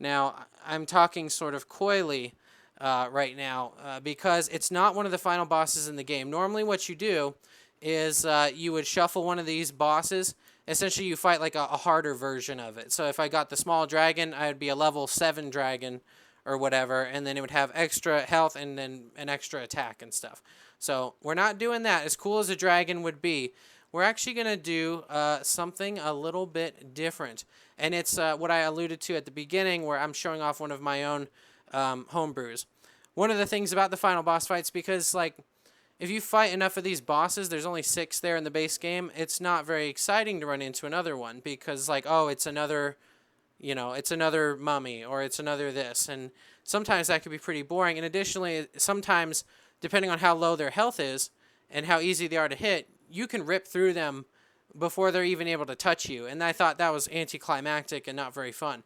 Now, I'm talking sort of coyly right now because it's not one of the final bosses in the game. Normally what you do is you would shuffle one of these bosses. Essentially, you fight like a harder version of it. So if I got the small dragon, I would be a level 7 dragon or whatever, and then it would have extra health and then an extra attack and stuff. So we're not doing that. As cool as a dragon would be, we're actually going to do something a little bit different. And it's what I alluded to at the beginning, where I'm showing off one of my own homebrews. One of the things about the final boss fights, because like if you fight enough of these bosses, there's only 6 there in the base game, it's not very exciting to run into another one, because like, oh, it's another, you know, it's another mummy, or it's another this. And sometimes that could be pretty boring. And additionally, sometimes, depending on how low their health is and how easy they are to hit, you can rip through them before they're even able to touch you. And I thought that was anticlimactic and not very fun.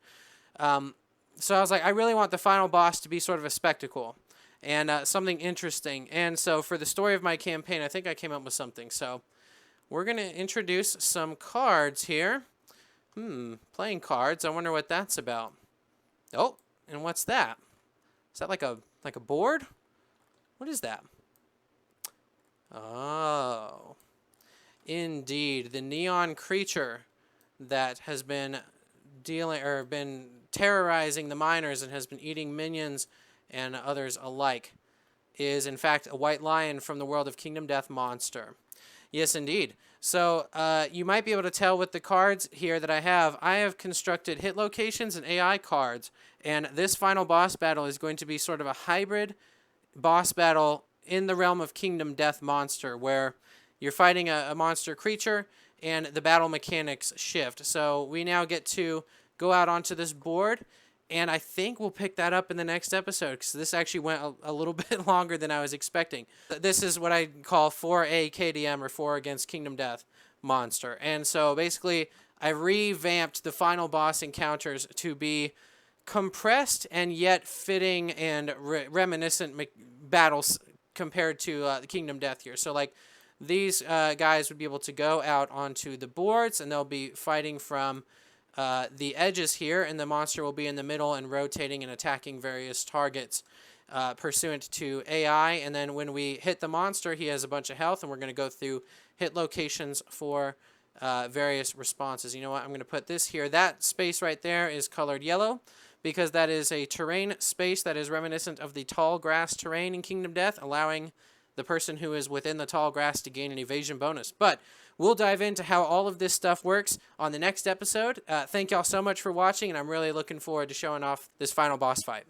So I was like, I really want the final boss to be sort of a spectacle and something interesting. And so for the story of my campaign, I think I came up with something. So we're going to introduce some cards here. Playing cards. I wonder what that's about. Oh, and what's that? Is that like a board? What is that? Oh, indeed, the neon creature that has been terrorizing the miners and has been eating minions and others alike is in fact a white lion from the world of Kingdom Death Monster. Yes, indeed. So you might be able to tell with the cards here that I have constructed hit locations and AI cards, and this final boss battle is going to be sort of a hybrid boss battle in the realm of Kingdom Death Monster, where you're fighting a monster creature and the battle mechanics shift. So we now get to go out onto this board And I think we'll pick that up in the next episode, because this actually went a little bit longer than I was expecting. This is what I call 4A KDM, or 4 against Kingdom Death monster. And so basically, I revamped the final boss encounters to be compressed and yet fitting and reminiscent battles compared to the Kingdom Death here. So like these guys would be able to go out onto the boards, and they'll be fighting from the edges here, and the monster will be in the middle and rotating and attacking various targets pursuant to AI. And then when we hit the monster, he has a bunch of health, and we're going to go through hit locations for various responses. You know what? I'm going to put this here. That space right there is colored yellow, because that is a terrain space that is reminiscent of the tall grass terrain in Kingdom Death, allowing the person who is within the tall grass to gain an evasion bonus. But we'll dive into how all of this stuff works on the next episode. Thank y'all so much for watching, and I'm really looking forward to showing off this final boss fight.